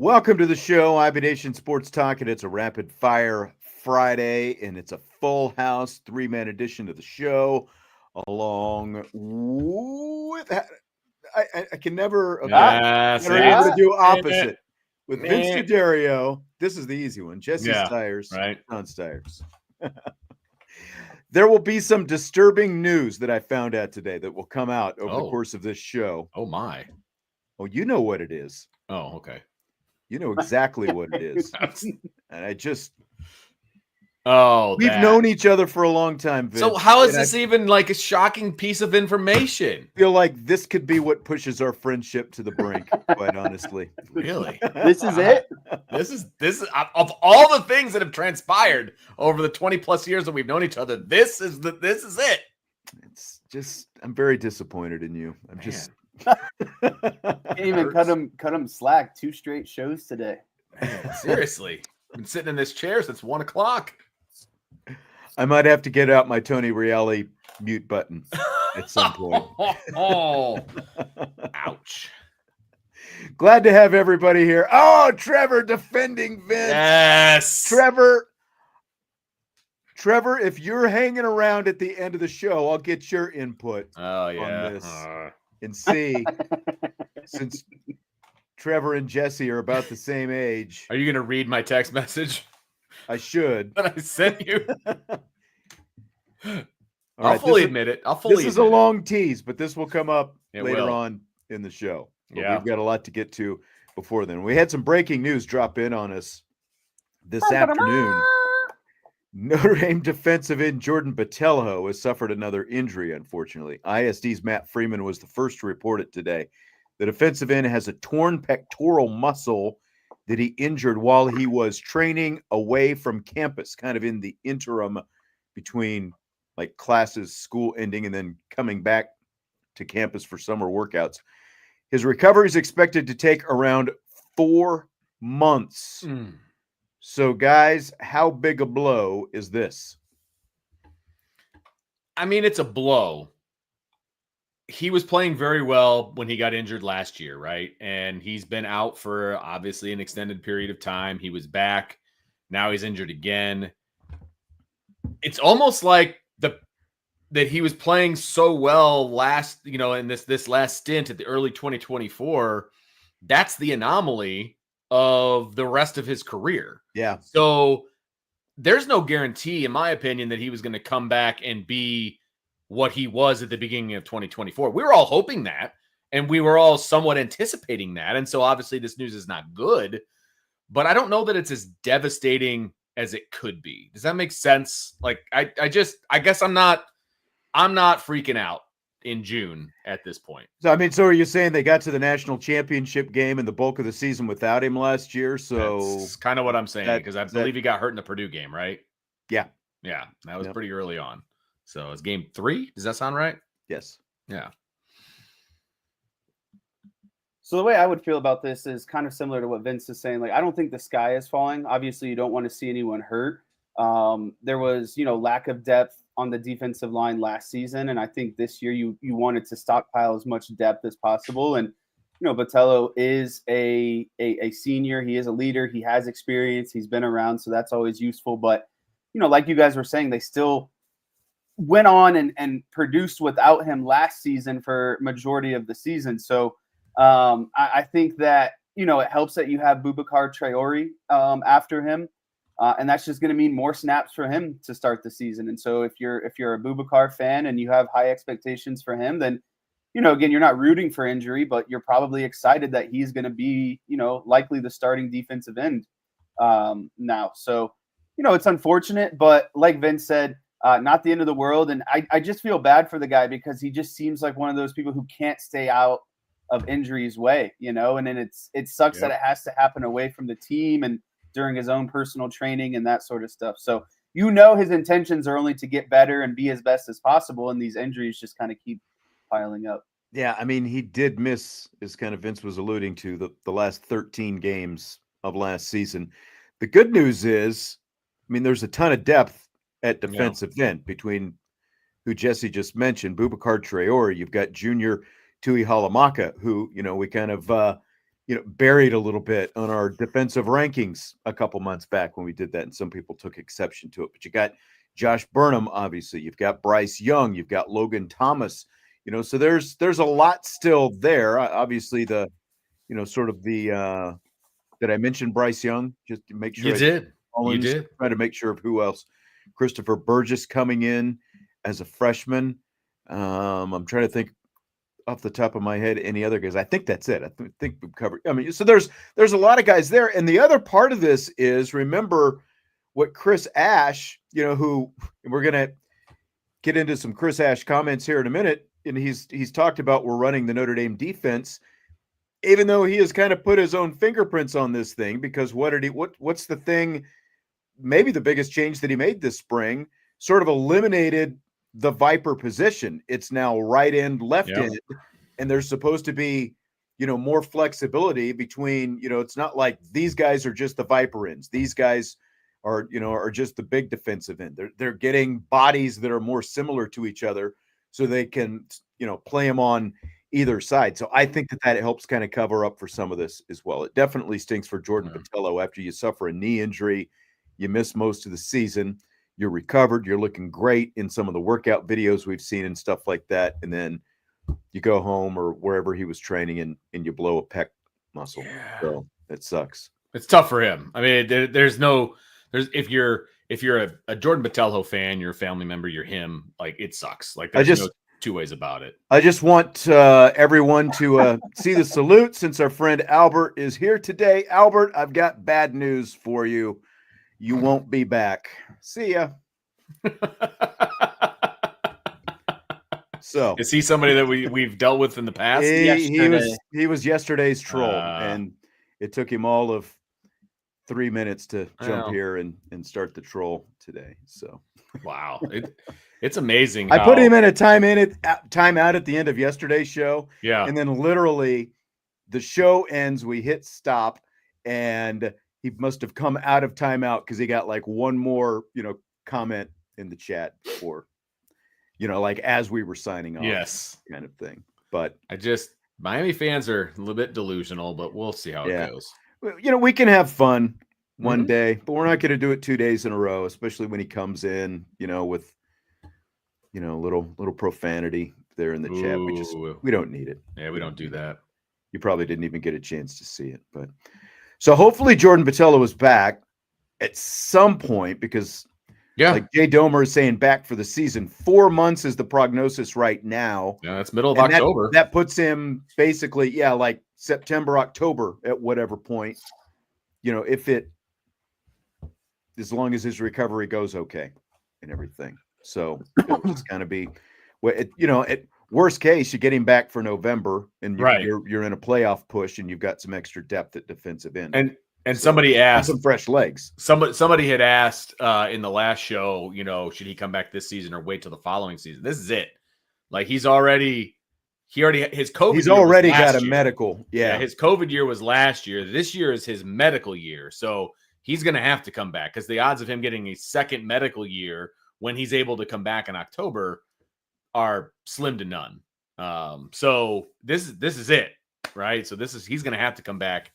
Welcome to the show, IB Nation Sports Talk, and it's a rapid fire Friday, and it's a full house three-man edition of the show. Along with, I can never. Okay, I'm able to do opposite with Vince D'Addario. This is the easy one. Jesse Stiers, right? John Stiers. There will be some disturbing news that I found out today that will come out over the course of this show. Oh my! Oh, you know what it is. Oh, okay. You know exactly what it is. And I just... We've known each other for a long time, Vince. So how is this even like a shocking piece of information? I feel like this could be what pushes our friendship to the brink, quite honestly. Really? This is it? This is of all the things that have transpired over the 20 plus years that we've known each other, this is it. It's just, I'm very disappointed in you. I'm just... Can't even cut him slack. 2 straight shows today. Man, seriously. Been sitting in this chair since 1 o'clock. I might have to get out my Tony Reale mute button at some point. Oh, ouch. Glad to have everybody here. Oh, Trevor defending Vince. Yes. Trevor, if you're hanging around at the end of the show, I'll get your input on this. And see, since Trevor and Jesse are about the same age. Are you going to read my text message? I should. That I sent you. I'll fully admit it. This is a long tease, but this will come up later on in the show. But yeah. We've got a lot to get to before then. We had some breaking news drop in on us this afternoon. Notre Dame defensive end Jordan Botelho has suffered another injury, unfortunately. ISD's Matt Freeman was the first to report it today. The defensive end has a torn pectoral muscle that he injured while he was training away from campus, kind of in the interim between like classes, school ending, and then coming back to campus for summer workouts. His recovery is expected to take around 4 months. So, guys, how big a blow is this? I mean, it's a blow. He was playing very well when he got injured last year, right? And he's been out for obviously an extended period of time. He was back. Now he's injured again. It's almost like that he was playing so well last, in this last stint at the early 2024. That's the anomaly of the rest of his career. Yeah. So there's no guarantee, in my opinion, that he was going to come back and be what he was at the beginning of 2024. We were all hoping that, and we were all somewhat anticipating that. And so obviously this news is not good, but I don't know that it's as devastating as it could be. Does that make sense? Like, I guess I'm not freaking out in June at this point. So, so are you saying they got to the national championship game and the bulk of the season without him last year? So that's kind of what I'm saying, because I believe he got hurt in the Purdue game, right? Yeah. Yeah. That was pretty early on. So it's game 3. Does that sound right? Yes. Yeah. So the way I would feel about this is kind of similar to what Vince is saying. Like, I don't think the sky is falling. Obviously, you don't want to see anyone hurt. There was, lack of depth on the defensive line last season. And I think this year you wanted to stockpile as much depth as possible. And, Botelho is a senior. He is a leader. He has experience. He's been around. So that's always useful. But, like you guys were saying, they still went on and produced without him last season for majority of the season. So I think that, it helps that you have Boubacar Traore after him. And that's just going to mean more snaps for him to start the season. And so if you're a Boubacar fan and you have high expectations for him, then, again, you're not rooting for injury, but you're probably excited that he's going to be, likely the starting defensive end now. So, it's unfortunate, but like Vince said, not the end of the world. And I just feel bad for the guy because he just seems like one of those people who can't stay out of injuries way, and then it sucks that it has to happen away from the team and during his own personal training and that sort of stuff. So, his intentions are only to get better and be as best as possible. And these injuries just kind of keep piling up. Yeah. He did miss, as kind of Vince was alluding to, the last 13 games of last season. The good news is, there's a ton of depth at defensive end between who Jesse just mentioned, Boubacar Traore. You've got junior Tui Halamaka, who, we kind of buried a little bit on our defensive rankings a couple months back when we did that, and some people took exception to it. But you got Josh Burnham, obviously. You've got Bryce Young. You've got Logan Thomas. So there's a lot still there. Obviously, did I mention Bryce Young? Just to make sure you did. Try to make sure of who else. Christopher Burgess coming in as a freshman. I'm trying to think off the top of my head any other guys. I think that's it. I think we've covered. So there's a lot of guys there. And the other part of this is, remember what Chris Ash, who we're going to get into some Chris Ash comments here in a minute. And he's talked about we're running the Notre Dame defense, even though he has kind of put his own fingerprints on this thing, because what's the thing? Maybe the biggest change that he made this spring sort of eliminated the Viper position. It's now right end, left end, and there's supposed to be, more flexibility between, it's not like these guys are just the Viper ends. These guys are just the big defensive end. They're getting bodies that are more similar to each other so they can, play them on either side. So I think that helps kind of cover up for some of this as well. It definitely stinks for Jordan Botelho after you suffer a knee injury. You miss most of the season. You're recovered. You're looking great in some of the workout videos we've seen and stuff like that. And then you go home or wherever he was training and you blow a pec muscle. Yeah. So it sucks. It's tough for him. I mean, if you're a Jordan Botelho fan, you're a family member, you're him, like it sucks. Like there's no two ways about it. I just want everyone to see the salute since our friend Albert is here today. Albert, I've got bad news for you. You won't be back. See ya. So is he somebody that we've dealt with in the past? He was yesterday's troll, and it took him all of 3 minutes to jump here and start the troll today. So wow, it's amazing. I put him in a timeout at the end of yesterday's show. Yeah, and then literally the show ends. We hit stop, and he must have come out of timeout because he got like one more, comment in the chat for, like as we were signing off. Yes, kind of thing. But Miami fans are a little bit delusional, but we'll see how it goes. We can have fun one day, but we're not going to do it 2 days in a row, especially when he comes in, with, little profanity there in the chat. We don't need it. Yeah, we don't do that. You probably didn't even get a chance to see it, but so hopefully Jordan Botelho is back at some point because like Jay Domer is saying back for the season. 4 months is the prognosis right now. Yeah, that's middle of October. That puts him basically, like September, October at whatever point, as long as his recovery goes okay and everything. So it's going to be, at worst case, you get him back for November and you're in a playoff push and you've got some extra depth at defensive end. And somebody asked some fresh legs. Somebody had asked in the last show, should he come back this season or wait till the following season? This is it. Like his COVID. He's already got a medical. Yeah, his COVID year was last year. This year is his medical year, so he's going to have to come back because the odds of him getting a second medical year when he's able to come back in October are slim to none. So this is it, right? So he's going to have to come back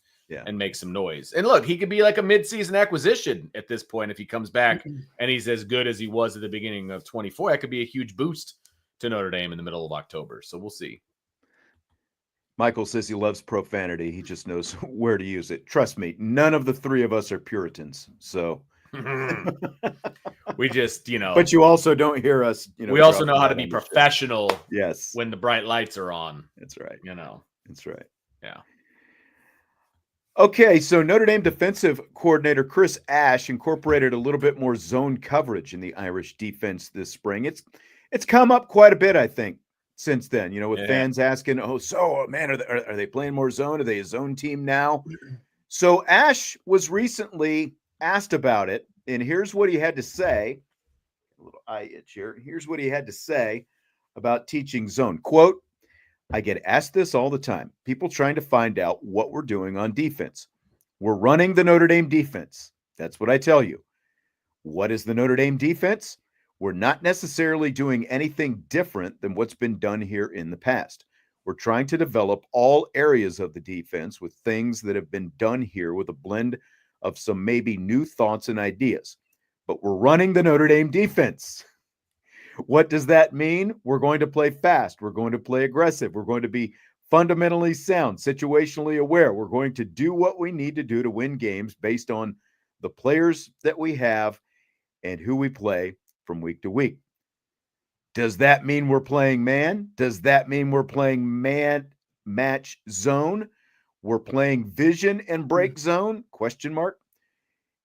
and make some noise. And look, he could be like a midseason acquisition at this point if he comes back and he's as good as he was at the beginning of 24. That could be a huge boost to Notre Dame in the middle of October. So we'll see. Michael says he loves profanity. He just knows where to use it. Trust me, none of the three of us are Puritans. So we just, but you also don't hear us, we also know how to be professional. Yes. When the bright lights are on. That's right. That's right. Yeah. Okay, so Notre Dame defensive coordinator Chris Ash incorporated a little bit more zone coverage in the Irish defense this spring. It's come up quite a bit, I think, since then. With fans asking, man, are they playing more zone? Are they a zone team now? So Ash was recently asked about it, and here's what he had to say. A little eye itch here. Here's what he had to say about teaching zone. Quote, I get asked this all the time. People trying to find out what we're doing on defense. We're running the Notre Dame defense. That's what I tell you. What is the Notre Dame defense? We're not necessarily doing anything different than what's been done here in the past. We're trying to develop all areas of the defense with things that have been done here with a blend of some maybe new thoughts and ideas. But we're running the Notre Dame defense. What does that mean? We're going to play fast. We're going to play aggressive. We're going to be fundamentally sound, situationally aware. We're going to do what we need to do to win games based on the players that we have and who we play from week to week. Does that mean we're playing man? Does that mean we're playing man match zone? We're playing vision and break zone? Question mark.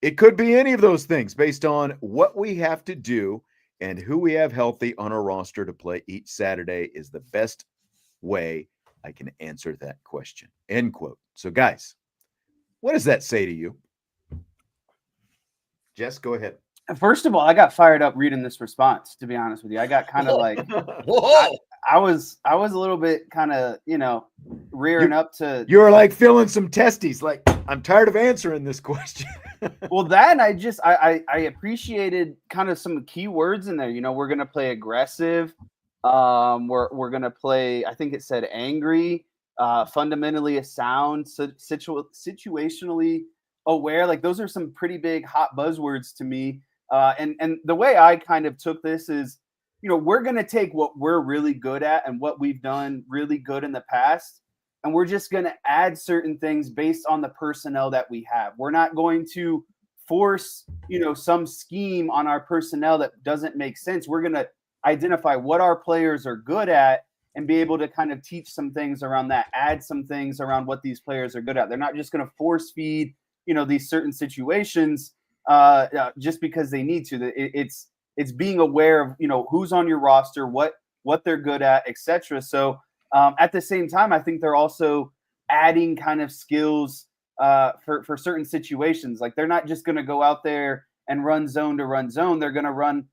It could be any of those things based on what we have to do and who we have healthy on our roster to play each Saturday is the best way I can answer that question. End quote. So, guys, what does that say to you? Jess, go ahead. First of all, I got fired up reading this response, to be honest with you. I got kind of like I was a little bit kind of, rearing up to. You were like feeling some testes, like, I'm tired of answering this question. Well, that I appreciated kind of some key words in there. We're gonna play aggressive. We're gonna play, I think it said angry, fundamentally a sound, situationally aware. Like those are some pretty big hot buzzwords to me. And the way I kind of took this is, we're going to take what we're really good at and what we've done really good in the past, and we're just going to add certain things based on the personnel that we have. We're not going to force, some scheme on our personnel that doesn't make sense. We're going to identify what our players are good at and be able to kind of teach some things around that, add some things around what these players are good at. They're not just going to force feed, these certain situations just because they need to. It's being aware of who's on your roster, what they're good at, etc. So at the same time, I think they're also adding kind of skills for certain situations. Like they're not just going to go out there and run zone to run zone. They're going to run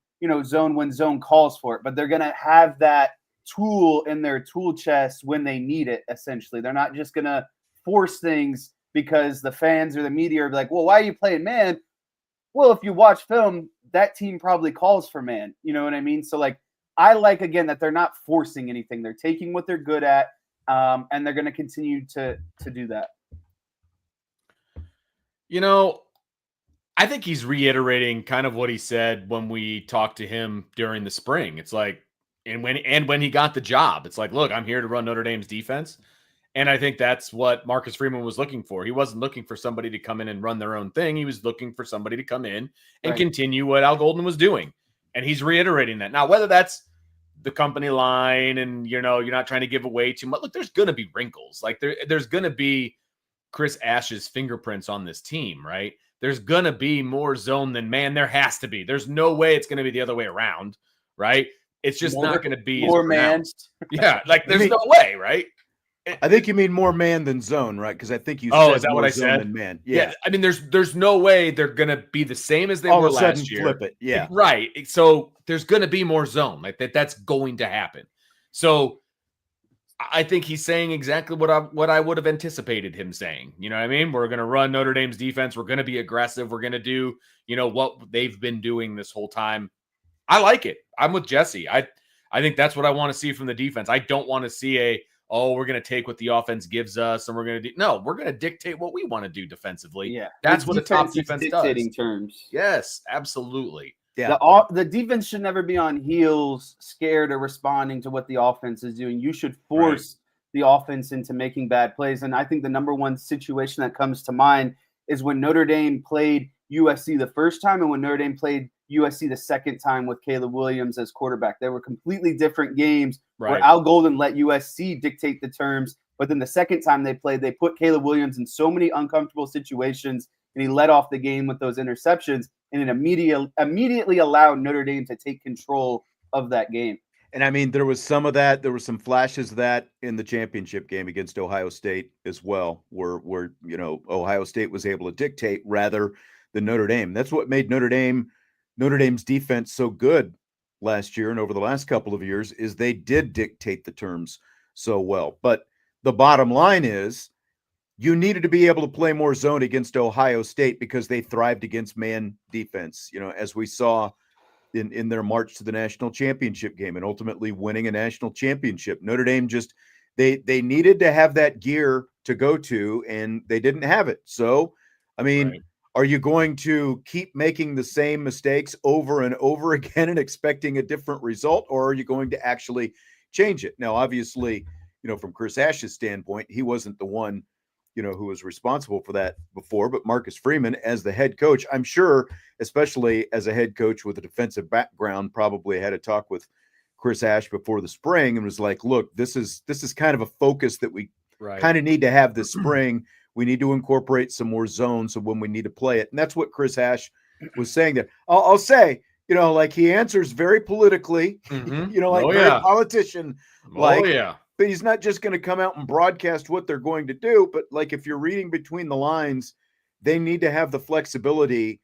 zone when zone calls for it, but they're going to have that tool in their tool chest when they need it. Essentially, they're not just going to force things because the fans or the media are like, well, why are you playing man? Well, if you watch film, that team probably calls for man. You know what I mean? So like, I like, again, that they're not forcing anything. They're taking what they're good at, and they're going to continue to do that. I think he's reiterating kind of what he said when we talked to him during the spring. It's like, and when he got the job, it's like, look, I'm here to run Notre Dame's defense. And I think that's what Marcus Freeman was looking for. He wasn't looking for somebody to come in and run their own thing. He was looking for somebody to come in and continue what Al Golden was doing. And he's reiterating that. Now, whether that's the company line and, you're not trying to give away too much. Look, there's going to be wrinkles. Like there's going to be Chris Ash's fingerprints on this team, right? There's going to be more zone than man. There has to be. There's no way it's going to be the other way around, right? It's just not going to be more man. Yeah, like there's no way, right? I think you mean more man than zone, right? Because I think you said is that more what I zone said? than man. Yeah. I mean, there's no way they're going to be the same as they were last year. Flip it. Yeah. Right. So there's going to be more zone. Like that's going to happen. So I think he's saying exactly what I would have anticipated him saying. You know what I mean? We're going to run Notre Dame's defense. We're going to be aggressive. We're going to do, what they've been doing this whole time. I like it. I'm with Jesse. I think that's what I want to see from the defense. I don't want to see we're going to take what the offense gives us and we're going to do. No, we're going to dictate what we want to do defensively. Yeah. That's what a top defense dictating does. Terms. Yes, absolutely. Yeah. The defense should never be on heels, scared or responding to what the offense is doing. You should force the offense into making bad plays. And I think the number one situation that comes to mind is when Notre Dame played USC the first time and when Notre Dame played USC the second time with Caleb Williams as quarterback. They were completely different games where Al Golden let USC dictate the terms. But then the second time they played, they put Caleb Williams in so many uncomfortable situations, and he led off the game with those interceptions, and it immediately allowed Notre Dame to take control of that game. And I mean, there was some of that. There were some flashes of that in the championship game against Ohio State as well, where Ohio State was able to dictate rather than Notre Dame. That's what made Notre Dame's defense so good last year and over the last couple of years is they did dictate the terms so well. But the bottom line is you needed to be able to play more zone against Ohio State because they thrived against man defense, as we saw in their march to the national championship game and ultimately winning a national championship. Notre Dame just They needed to have that gear to go to, and they didn't have it. So, I mean, Right. are you going to keep making the same mistakes over and over again and expecting a different result, or are you going to actually change it? Now, obviously, from Chris Ash's standpoint, he wasn't the one, who was responsible for that before, but Marcus Freeman, as the head coach, I'm sure, especially as a head coach with a defensive background, probably had a talk with Chris Ash before the spring and was like, look, this is kind of a focus that we kind of need to have this spring. We need to incorporate some more zones so when we need to play it. And that's what Chris Ash was saying there. I'll say, like he answers very politically, very politician. But he's not just going to come out and broadcast what they're going to do. But like, if you're reading between the lines, they need to have the flexibility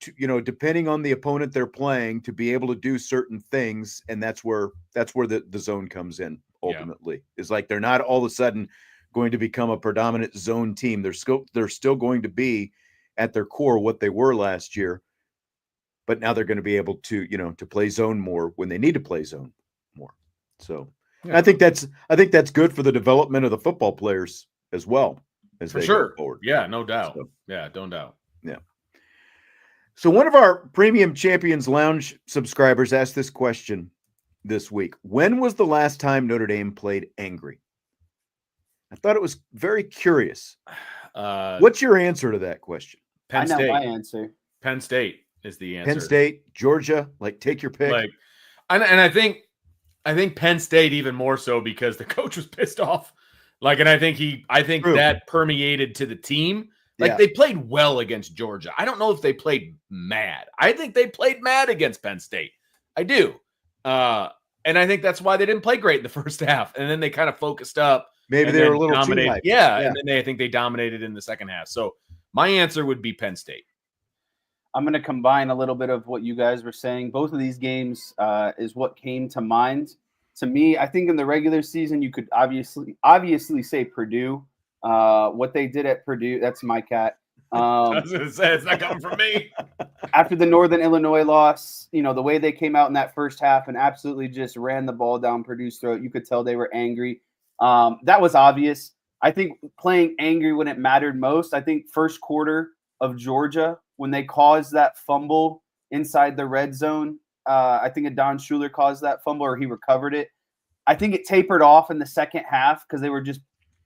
to, depending on the opponent they're playing, to be able to do certain things. And that's where the zone comes in ultimately. It's like, they're not all of a sudden going to become a predominant zone team. They're still going to be at their core what they were last year, but now they're going to be able to, to play zone more when they need to play zone more. So I think that's good for the development of the football players as well as for they sure. go forward. Yeah, no doubt. So, don't doubt. Yeah. So one of our Premium Champions Lounge subscribers asked this question this week. When was the last time Notre Dame played angry? I thought it was very curious. What's your answer to that question? Penn State. I know my answer. Penn State is the answer. Penn State, Georgia, take your pick. And I think Penn State even more so because the coach was pissed off. And I think True. that permeated to the team. They played well against Georgia. I don't know if they played mad. I think they played mad against Penn State. I do. And I think that's why they didn't play great in the first half. And then they kind of focused up. Maybe they were a little too hyped. Yeah. And then I think they dominated in the second half. So my answer would be Penn State. I'm going to combine a little bit of what you guys were saying. Both of these games is what came to mind. To me, I think in the regular season, you could obviously say Purdue. What they did at Purdue, that's my cat. I was going to say, it's not coming from me. After the Northern Illinois loss, the way they came out in that first half and absolutely just ran the ball down Purdue's throat, you could tell they were angry. That was obvious. I think playing angry when it mattered most, I think first quarter of Georgia, when they caused that fumble inside the red zone, I think Adon Schuler caused that fumble or he recovered it. I think it tapered off in the second half because they were just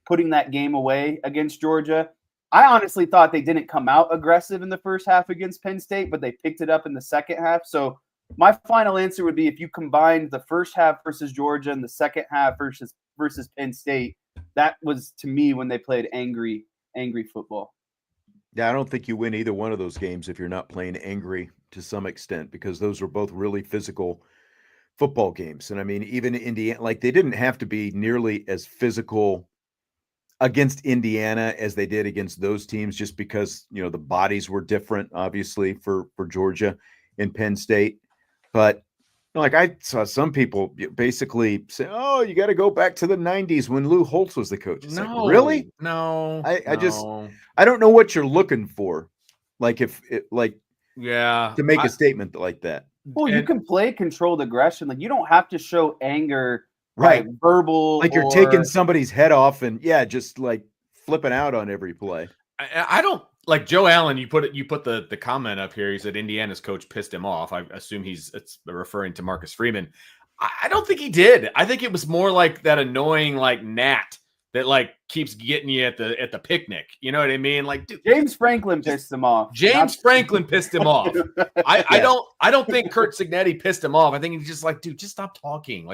putting that game away against Georgia. I honestly thought they didn't come out aggressive in the first half against Penn State, but they picked it up in the second half. So my final answer would be if you combined the first half versus Georgia and the second half versus Penn State, that was to me when they played angry football. Yeah, I don't think you win either one of those games if you're not playing angry to some extent, because those were both really physical football games. And I mean, even Indiana, they didn't have to be nearly as physical against Indiana as they did against those teams, just because, the bodies were different, obviously, for Georgia and Penn State. But I saw some people basically say, "Oh, you got to go back to the '90s when Lou Holtz was the coach." It's really? No. I don't know what you're looking for. To make a statement like that. Well, you can play controlled aggression. You don't have to show anger, right? Verbal, you're taking somebody's head off and just flipping out on every play. I don't like Joe Allen. You put the comment up here. He said Indiana's coach pissed him off. I assume it's referring to Marcus Freeman. I don't think he did. I think it was more like that annoying gnat that keeps getting you at the picnic. You know what I mean? Dude, James Franklin pissed him off. Franklin pissed him off. I don't think Curt Cignetti pissed him off. I think he's just dude, just stop talking.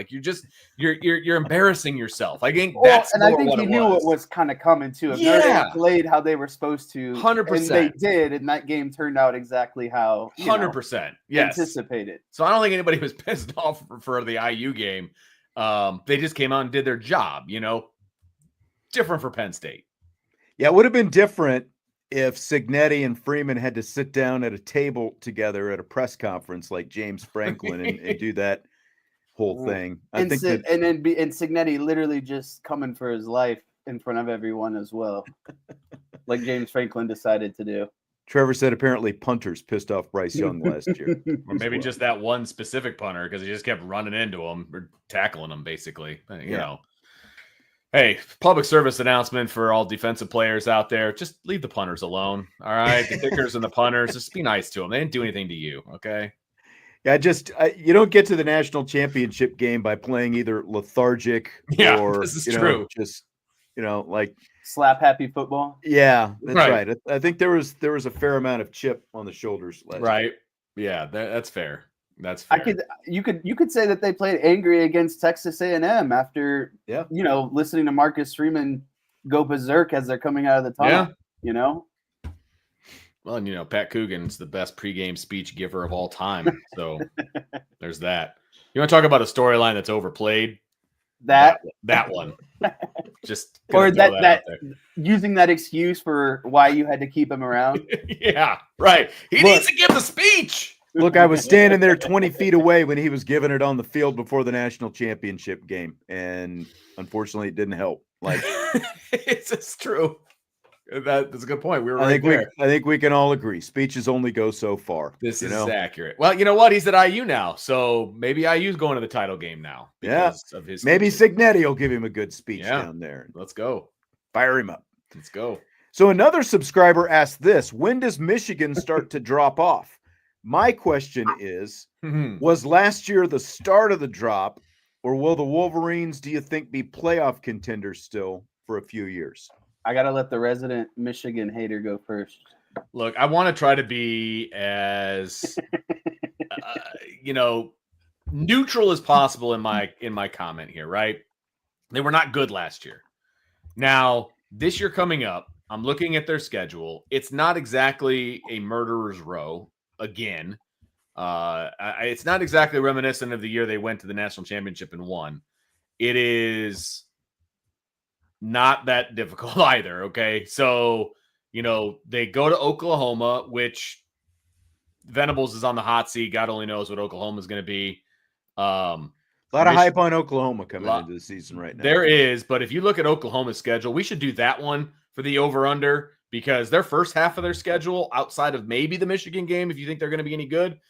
You're embarrassing yourself. I think that's and I think he knew what was kind of coming too. If Notre Dame played how they were supposed to, 100%, and they did, and that game turned out exactly how 100%, yes, anticipated. So I don't think anybody was pissed off for the IU game. They just came out and did their job. Different for Penn State. Yeah, it would have been different if Cignetti and Freeman had to sit down at a table together at a press conference like James Franklin and do that whole thing. And Cignetti literally just coming for his life in front of everyone as well, like James Franklin decided to do. Trevor said apparently punters pissed off Bryce Young last year. Or maybe just that one specific punter because he just kept running into him or tackling him, basically. You know. Hey, public service announcement for all defensive players out there. Just leave the punters alone. All right. The kickers and the punters, just be nice to them. They didn't do anything to you. Okay. Yeah, you don't get to the national championship game by playing either lethargic Yeah, or, this is true. just, like slap happy football. Yeah, that's Right. right. I think there was a fair amount of chip on the shoulders last year. Right. Yeah, that's fair. That's fair. You could say that they played angry against Texas A&M after listening to Marcus Freeman go berserk as they're coming out of the tunnel. Yeah. Well, and Pat Coogan's the best pregame speech giver of all time. So there's that. You want to talk about a storyline that's overplayed? That one. Just or that using that excuse for why you had to keep him around. Yeah, right. He needs to give the speech. Look, I was standing there 20 feet away when he was giving it on the field before the national championship game, and unfortunately, it didn't help. It's true. That's a good point. I think we can all agree. Speeches only go so far. This is accurate. Well, you know what? He's at IU now, so maybe IU's going to the title game now because of his. Maybe Signetti will give him a good speech down there. Let's go. Fire him up. Let's go. So another subscriber asked this: when does Michigan start to drop off? My question is, was last year the start of the drop, or will the Wolverines, do you think, be playoff contenders still for a few years? I got to let the resident Michigan hater go first. Look, I want to try to be as, neutral as possible in my comment here, right? They were not good last year. Now, this year coming up, I'm looking at their schedule. It's not exactly a murderer's row. Again, it's not exactly reminiscent of the year they went to the national championship and won. It is not that difficult either. Okay. So, they go to Oklahoma, which Venables is on the hot seat. God only knows what Oklahoma is going to be. A lot of hype on Oklahoma coming into the season right now. There is, but if you look at Oklahoma's schedule, we should do that one for the over-under. Because their first half of their schedule, outside of maybe the Michigan game, if you think they're going to be any good,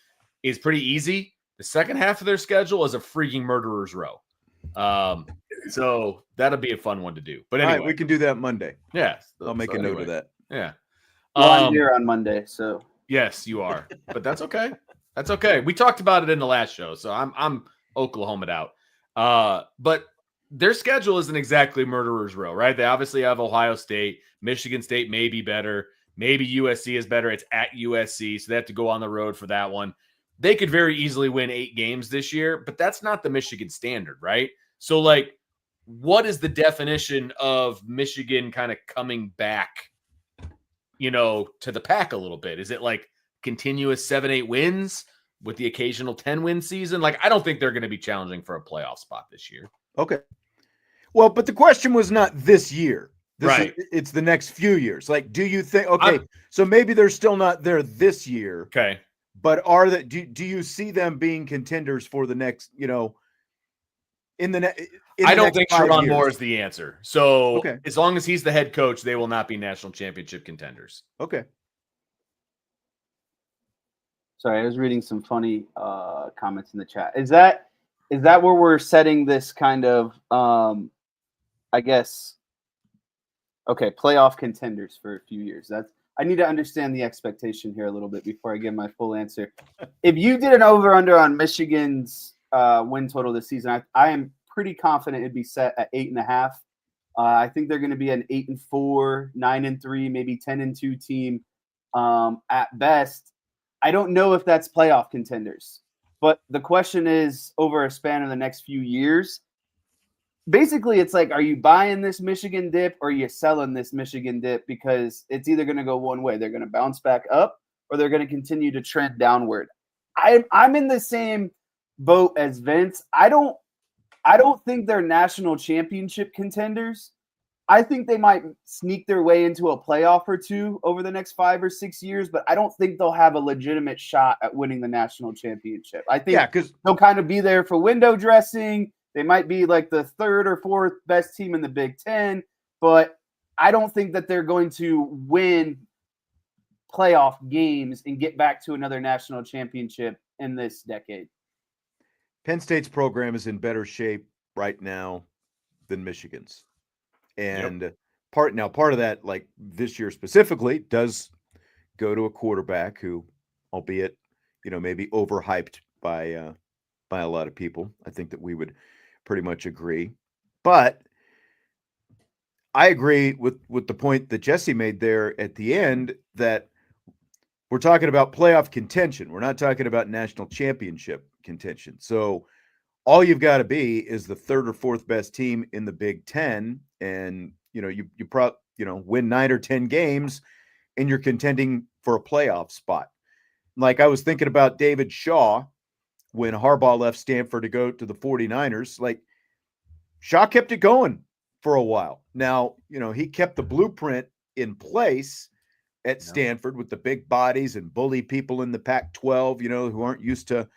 is pretty easy. The second half of their schedule is a freaking murderer's row. So that'll be a fun one to do. But anyway, all right, we can do that Monday. Yeah, I'll make a note of that. Yeah. Well, I'm here on Monday, so yes, you are. But that's okay. That's okay. We talked about it in the last show, so I'm Oklahoma'd out. But their schedule isn't exactly murderer's row, right? They obviously have Ohio State. Michigan State may be better. Maybe USC is better. It's at USC, so they have to go on the road for that one. They could very easily win 8 games this year, but that's not the Michigan standard, right? So, what is the definition of Michigan kind of coming back, to the pack a little bit? Is it continuous 7-8 wins with the occasional 10-win season? I don't think they're going to be challenging for a playoff spot this year. Okay. Well, but the question was not this year. Right. It's the next few years. Do you think, so maybe they're still not there this year. Okay. But do you see them being contenders for the next, I don't think Sherrod Moore is the answer. So okay. As long as he's the head coach, they will not be national championship contenders. Okay. Sorry, I was reading some funny comments in the chat. Is that where we're setting this kind of, I guess, okay, playoff contenders for a few years? I need to understand the expectation here a little bit before I give my full answer. If you did an over/under on Michigan's win total this season, I am pretty confident it'd be set at 8.5. I think they're going to be an 8-4, 9-3, maybe 10-2 team at best. I don't know if that's playoff contenders, but the question is over a span of the next few years. Basically, it's are you buying this Michigan dip or are you selling this Michigan dip? Because it's either going to go one way. They're going to bounce back up or they're going to continue to trend downward. I'm in the same boat as Vince. I don't think they're national championship contenders. I think they might sneak their way into a playoff or two over the next 5 or 6 years, but I don't think they'll have a legitimate shot at winning the national championship. I think they'll kind of be there for window dressing. They might be the 3rd or 4th best team in the Big Ten, but I don't think that they're going to win playoff games and get back to another national championship in this decade. Penn State's program is in better shape right now than Michigan's. And part of that, like this year specifically, does go to a quarterback who, albeit, maybe overhyped by a lot of people. I think that we would pretty much agree. But I agree with the point that Jesse made there at the end, that we're talking about playoff contention. We're not talking about national championship contention. So all you've got to be is the third or fourth best team in the Big Ten, and you win 9 or 10 games, and you're contending for a playoff spot. Like I was thinking about David Shaw when Harbaugh left Stanford to go to the 49ers. Like Shaw kept it going for a while. Now, he kept the blueprint in place at Stanford with the big bodies and bully people in the Pac-12, who aren't used to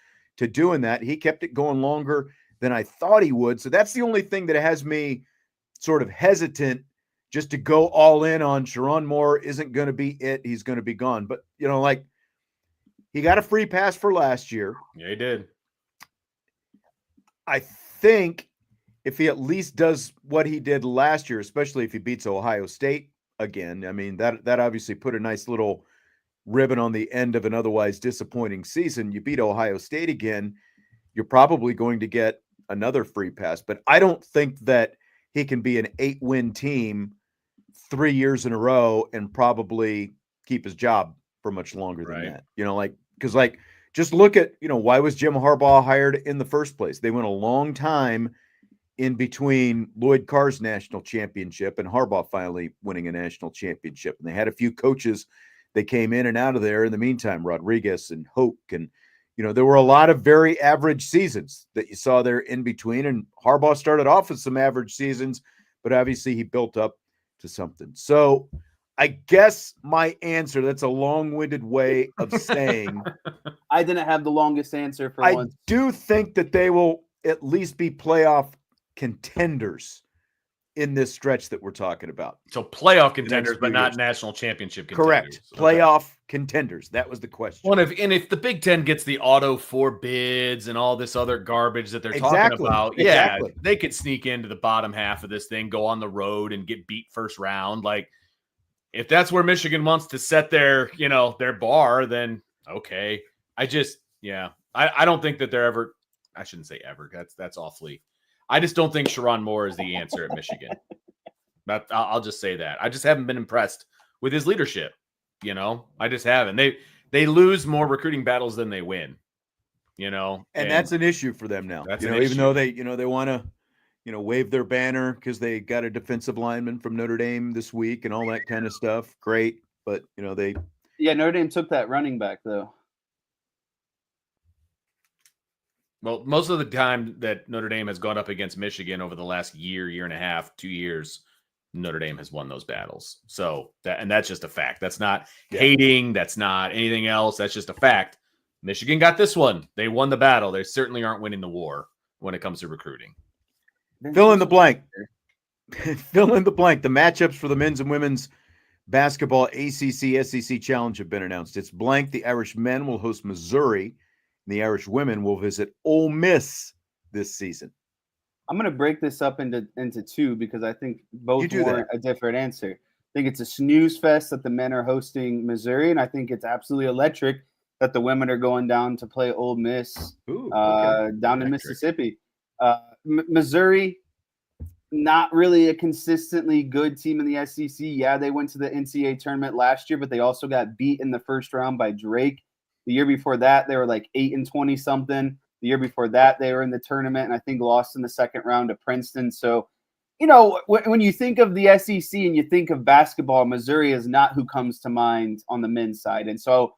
doing that. He kept it going longer than I thought he would. So that's the only thing that has me sort of hesitant just to go all in on Sherrone Moore isn't going to be it. He's going to be gone. But, he got a free pass for last year. Yeah, he did. I think if he at least does what he did last year, especially if he beats Ohio State again, I mean, that obviously put a nice little ribbon on the end of an otherwise disappointing season. You beat Ohio State again, you're probably going to get another free pass. But I don't think that he can be an 8-win team 3 years in a row and probably keep his job for much longer than that. Because just look at, why was Jim Harbaugh hired in the first place? They went a long time in between Lloyd Carr's national championship and Harbaugh finally winning a national championship. And they had a few coaches that came in and out of there in the meantime, Rodriguez and Hoke. And, there were a lot of very average seasons that you saw there in between. And Harbaugh started off with some average seasons, but obviously he built up to something. So I guess my answer, that's a long-winded way of saying. I didn't have the longest answer for once. I do think that they will at least be playoff contenders in this stretch that we're talking about. So playoff contenders, but not national championship contenders. Correct. Playoff contenders. That was the question. Well, if the Big Ten gets the auto 4 bids and all this other garbage that they're talking about, they could sneak into the bottom half of this thing, go on the road and get beat first round. Like, if that's where Michigan wants to set their, their bar, then okay. I don't think that they're ever, I shouldn't say ever. That's awfully. I just don't think Sherrone Moore is the answer at Michigan. But I'll just say that. I just haven't been impressed with his leadership. I just haven't. They lose more recruiting battles than they win. And that's an issue for them now. Even though they want to, wave their banner because they got a defensive lineman from Notre Dame this week and all that kind of stuff. Great, but Notre Dame took that running back though. Well, most of the time that Notre Dame has gone up against Michigan over the last year and a half, 2 years, Notre Dame has won those battles. So that's just a fact. That's not hating. That's not anything else. That's just a fact. Michigan got this one. They won the battle. They certainly aren't winning the war when it comes to recruiting. Fill in the blank. Fill in the blank. The matchups for the men's and women's basketball ACC-SEC challenge have been announced. It's blank. The Irish men will host Missouri. The Irish women will visit Ole Miss this season. I'm going to break this up into two because I think both warrant a different answer. I think it's a snooze fest that the men are hosting Missouri, and I think it's absolutely electric that the women are going down to play Ole Miss down in Mississippi. Missouri, not really a consistently good team in the SEC. Yeah, they went to the NCAA tournament last year, but they also got beat in the first round by Drake. The year before that, they were like 8-20 something. The year before that, they were in the tournament and I think lost in the second round to Princeton. So, when you think of the SEC and you think of basketball, Missouri is not who comes to mind on the men's side. And so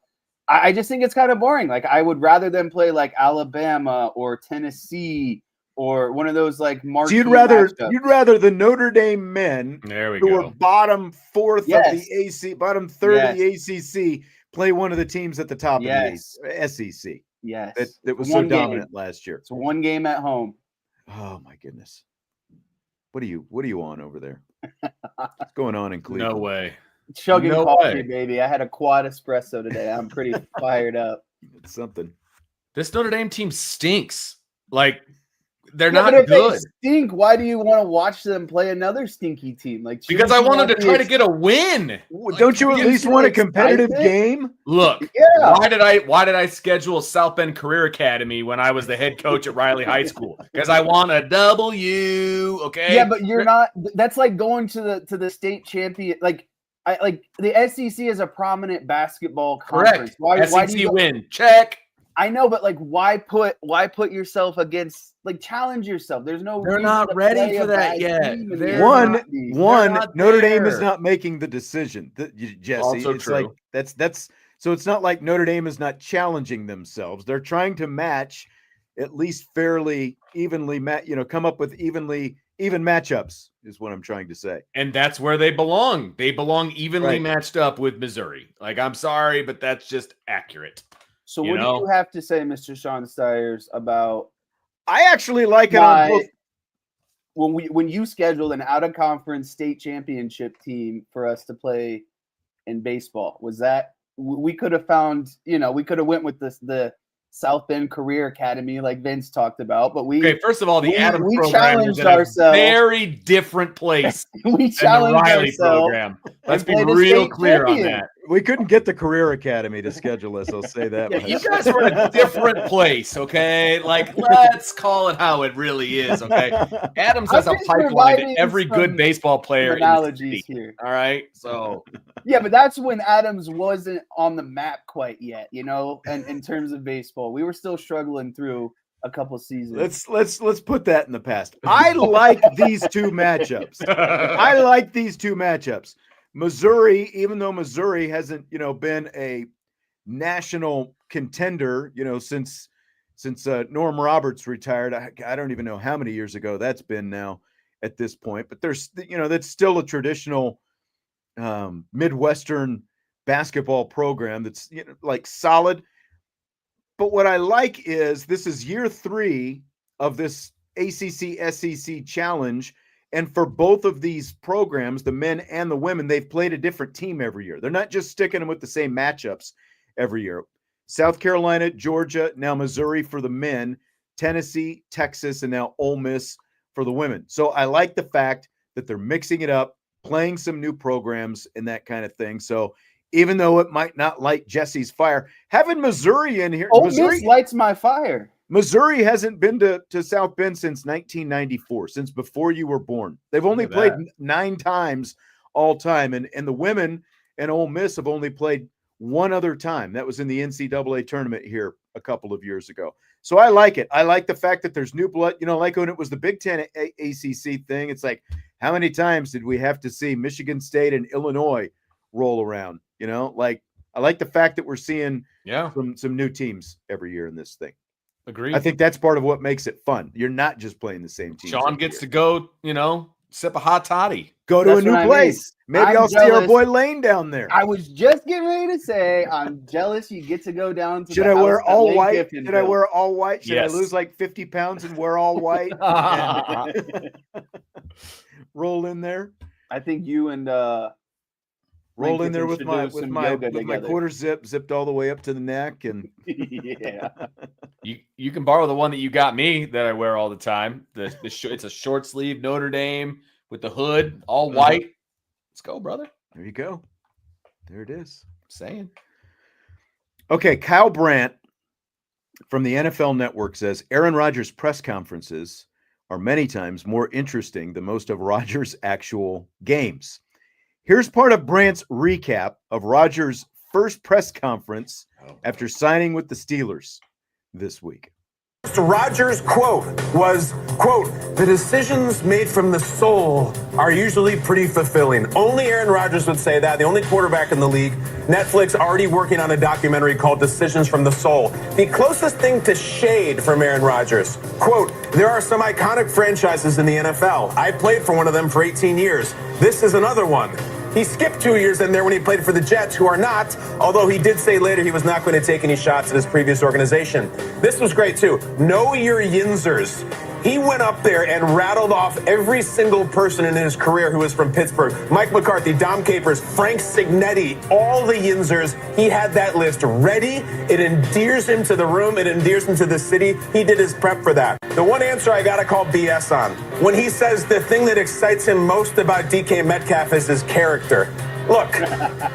I just think it's kind of boring. Like, I would rather them play like Alabama or Tennessee or one of those like marquee matchups. You'd rather the Notre Dame men who are bottom fourth of the AC, bottom third of the ACC play one of the teams at the top of the SEC. Yes. That was so dominant last year. It's one game at home. Oh my goodness. What are you on over there? What's going on in Cleveland? No way. Chugging coffee, baby. I had a quad espresso today. I'm pretty fired up. It's something. This Notre Dame team stinks. Like, they're Yeah, not but if good. they stink, why do you want to watch them play another stinky team? Like, Because I wanted to try to get a win. Don't you at least want a competitive excitement? game? Look, Yeah. why did I schedule South Bend Career Academy when I was the head coach at Riley High School? Because I want a W. Okay. Yeah, but you're not. That's like going to the state champion. Like the SEC is a prominent basketball conference. Correct. Why SEC do you win. Check. I know, but like, why put yourself against? Like, challenge yourself. There's no. They're reason not to ready play for a that bad yet. team and They're not One, not Notre Dame there. is not making the decision. Jesse, Also it's true. like that's so it's not like Notre Dame is not challenging themselves. They're trying to match at least fairly evenly, come up with even matchups is what I'm trying to say. And that's where they belong. They belong evenly Right. matched up with Missouri. Like, I'm sorry, but that's just accurate. So what do you have to say, Mr. Sean Stiers, about I actually like it on both. when you scheduled an out-of-conference state championship team for us to play in baseball? Was that we could have found, we could have went with the South Bend Career Academy like Vince talked about, but First of all, the Adams we program challenged is in a ourselves. very different place we than the challenged Riley ourselves. program. Let's be played a real state clear on champion. that. We couldn't get the Career Academy to schedule us. I'll say that. Yeah, much. you guys are in a different place, okay? Like, let's call it how it really is, okay? Adams has I'm a just pipeline to providing every good some baseball player in the analogies city. here. All right, so Yeah, but that's when Adams wasn't on the map quite yet, and in terms of baseball. We were still struggling through a couple seasons. Let's put that in the past. I like these two matchups. I like these two matchups. Missouri, even though Missouri hasn't, been a national contender, since Norm Roberts retired. I don't even know how many years ago that's been now at this point, but there's, that's still a traditional Midwestern basketball program that's like solid. But what I like is this is year 3 of this ACC-SEC challenge. And for both of these programs, the men and the women, they've played a different team every year. They're not just sticking them with the same matchups every year. South Carolina, Georgia, now Missouri for the men, Tennessee, Texas, and now Ole Miss for the women. So I like the fact that they're mixing it up, playing some new programs and that kind of thing. So even though it might not light Jesse's fire, having Missouri in here, Ole Miss lights my fire. Missouri hasn't been to South Bend since 1994, since before you were born. They've only played 9 times all time. And the women and Ole Miss have only played one other time. That was in the NCAA tournament here a couple of years ago. So I like it. I like the fact that there's new blood, like when it was the Big Ten ACC thing. It's like, how many times did we have to see Michigan State and Illinois roll around? Like, I like the fact that we're seeing some new teams every year in this thing. Agreed. I think that's part of what makes it fun. You're not just playing the same team. Sean gets to go, sip a hot toddy. Go to a new place. Maybe I'll see our boy Lane down there. I was just getting ready to say, I'm jealous you get to go down to Should I wear all white? Should I wear all white? Should I lose like 50 pounds and wear all white? Roll in there. I think you and roll in there with my quarter zipped all the way up to the neck, and yeah. You can borrow the one that you got me that I wear all the time. It's a short sleeve Notre Dame with the hood, all white. Let's go, brother. There you go. There it is. Saying. Okay, Kyle Brandt from the NFL Network says Aaron Rodgers' press conferences are many times more interesting than most of Rodgers' actual games. Here's part of Brandt's recap of Rodgers' first press conference after signing with the Steelers this week. Rodgers' quote was, quote, "The decisions made from the soul are usually pretty fulfilling." Only Aaron Rodgers would say that, the only quarterback in the league. Netflix already working on a documentary called Decisions from the Soul. The closest thing to shade from Aaron Rodgers, quote, "There are some iconic franchises in the NFL. I played for one of them for 18 years. This is another one." He skipped 2 years in there when he played for the Jets, who are not, although he did say later he was not going to take any shots at his previous organization. This was great, too. Know your Yinzers. He went up there and rattled off every single person in his career who was from Pittsburgh. Mike McCarthy, Dom Capers, Frank Signetti, all the Yinzers. He had that list ready. It endears him to the room. It endears him to the city. He did his prep for that. The one answer I got to call BS on, when he says the thing that excites him most about DK Metcalf is his character. Look,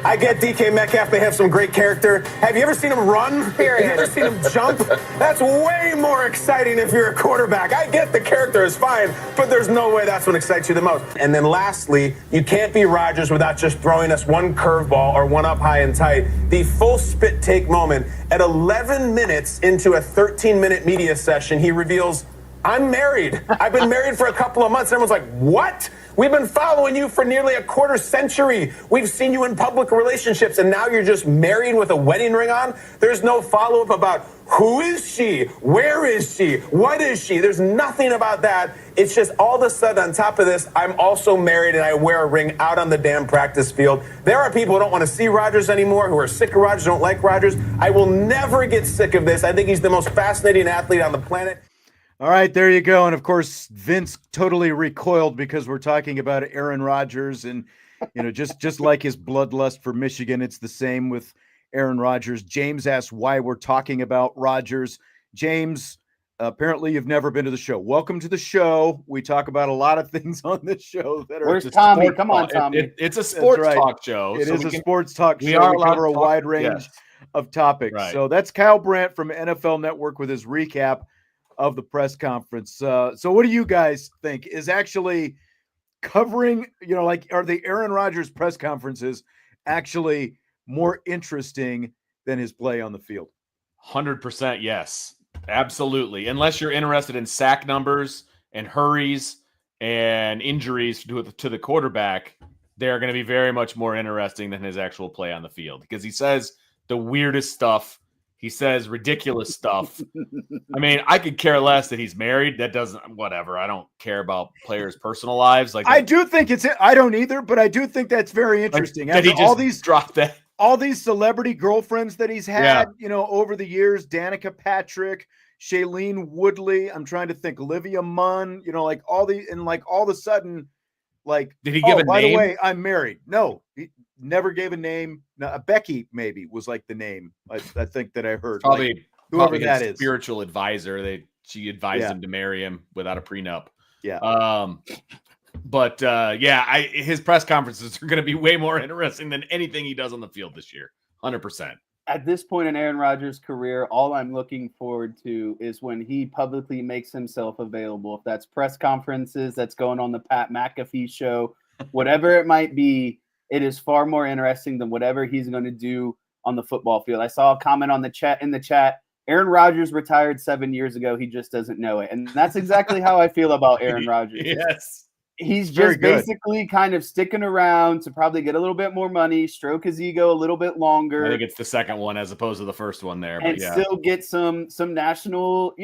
I get DK Metcalf may have some great character. Have you ever seen him run? Period. Have you ever seen him jump? That's way more exciting if you're a quarterback. I get the character is fine, but there's no way that's what excites you the most. And then lastly, you can't be Rodgers without just throwing us one curveball or one up high and tight. The full spit take moment. At 11 minutes into a 13-minute media session, he reveals, I'm married. I've been married for a couple of months. Everyone's like, what? We've been following you for nearly a quarter century. We've seen you in public relationships, and now you're just married with a wedding ring on? There's no follow-up about who is she? Where is she? What is she? There's nothing about that. It's just all of a sudden on top of this, I'm also married and I wear a ring out on the damn practice field. There are people who don't want to see Rodgers anymore, who are sick of Rodgers, don't like Rodgers. I will never get sick of this. I think he's the most fascinating athlete on the planet. All right, there you go. And of course, Vince totally recoiled because we're talking about Aaron Rodgers, and just like his bloodlust for Michigan, it's the same with Aaron Rodgers. James asked why we're talking about Rodgers. James, apparently you've never been to the show. Welcome to the show. We talk about a lot of things on this show that are. Where's Tommy? Come on, Tommy. It's a sports talk show. It is a sports talk show. We cover a wide range of topics. Right. So that's Kyle Brandt from NFL Network with his recap of the press conference. So what do you guys think is actually covering, are the Aaron Rodgers press conferences actually more interesting than his play on the field? 100% yes. Absolutely. Unless you're interested in sack numbers and hurries and injuries to the quarterback, they're going to be very much more interesting than his actual play on the field, because he says the weirdest stuff. He says ridiculous stuff. I mean, I could care less that he's married. That doesn't, whatever. I don't care about players' personal lives. Like, I do think I don't either, but I do think that's very interesting. That he just dropped that. All these celebrity girlfriends that he's had, over the years, Danica Patrick, Shailene Woodley. I'm trying to think, Olivia Munn, all of a sudden, did he give a name? By the way, I'm married. No, he never gave a name. No, Becky maybe was the name. I think that I heard. Probably whoever that is. Spiritual advisor. She advised him to marry him without a prenup. Yeah. His press conferences are going to be way more interesting than anything he does on the field this year. 100%. At this point in Aaron Rodgers' career, all I'm looking forward to is when he publicly makes himself available. If that's press conferences, that's going on the Pat McAfee show, whatever it might be, it is far more interesting than whatever he's going to do on the football field. I saw a comment in the chat. Aaron Rodgers retired 7 years ago. He just doesn't know it. And that's exactly how I feel about Aaron Rodgers. Yes. He's just basically kind of sticking around to probably get a little bit more money, stroke his ego a little bit longer. I think it's the second one as opposed to the first one there. And still get some national,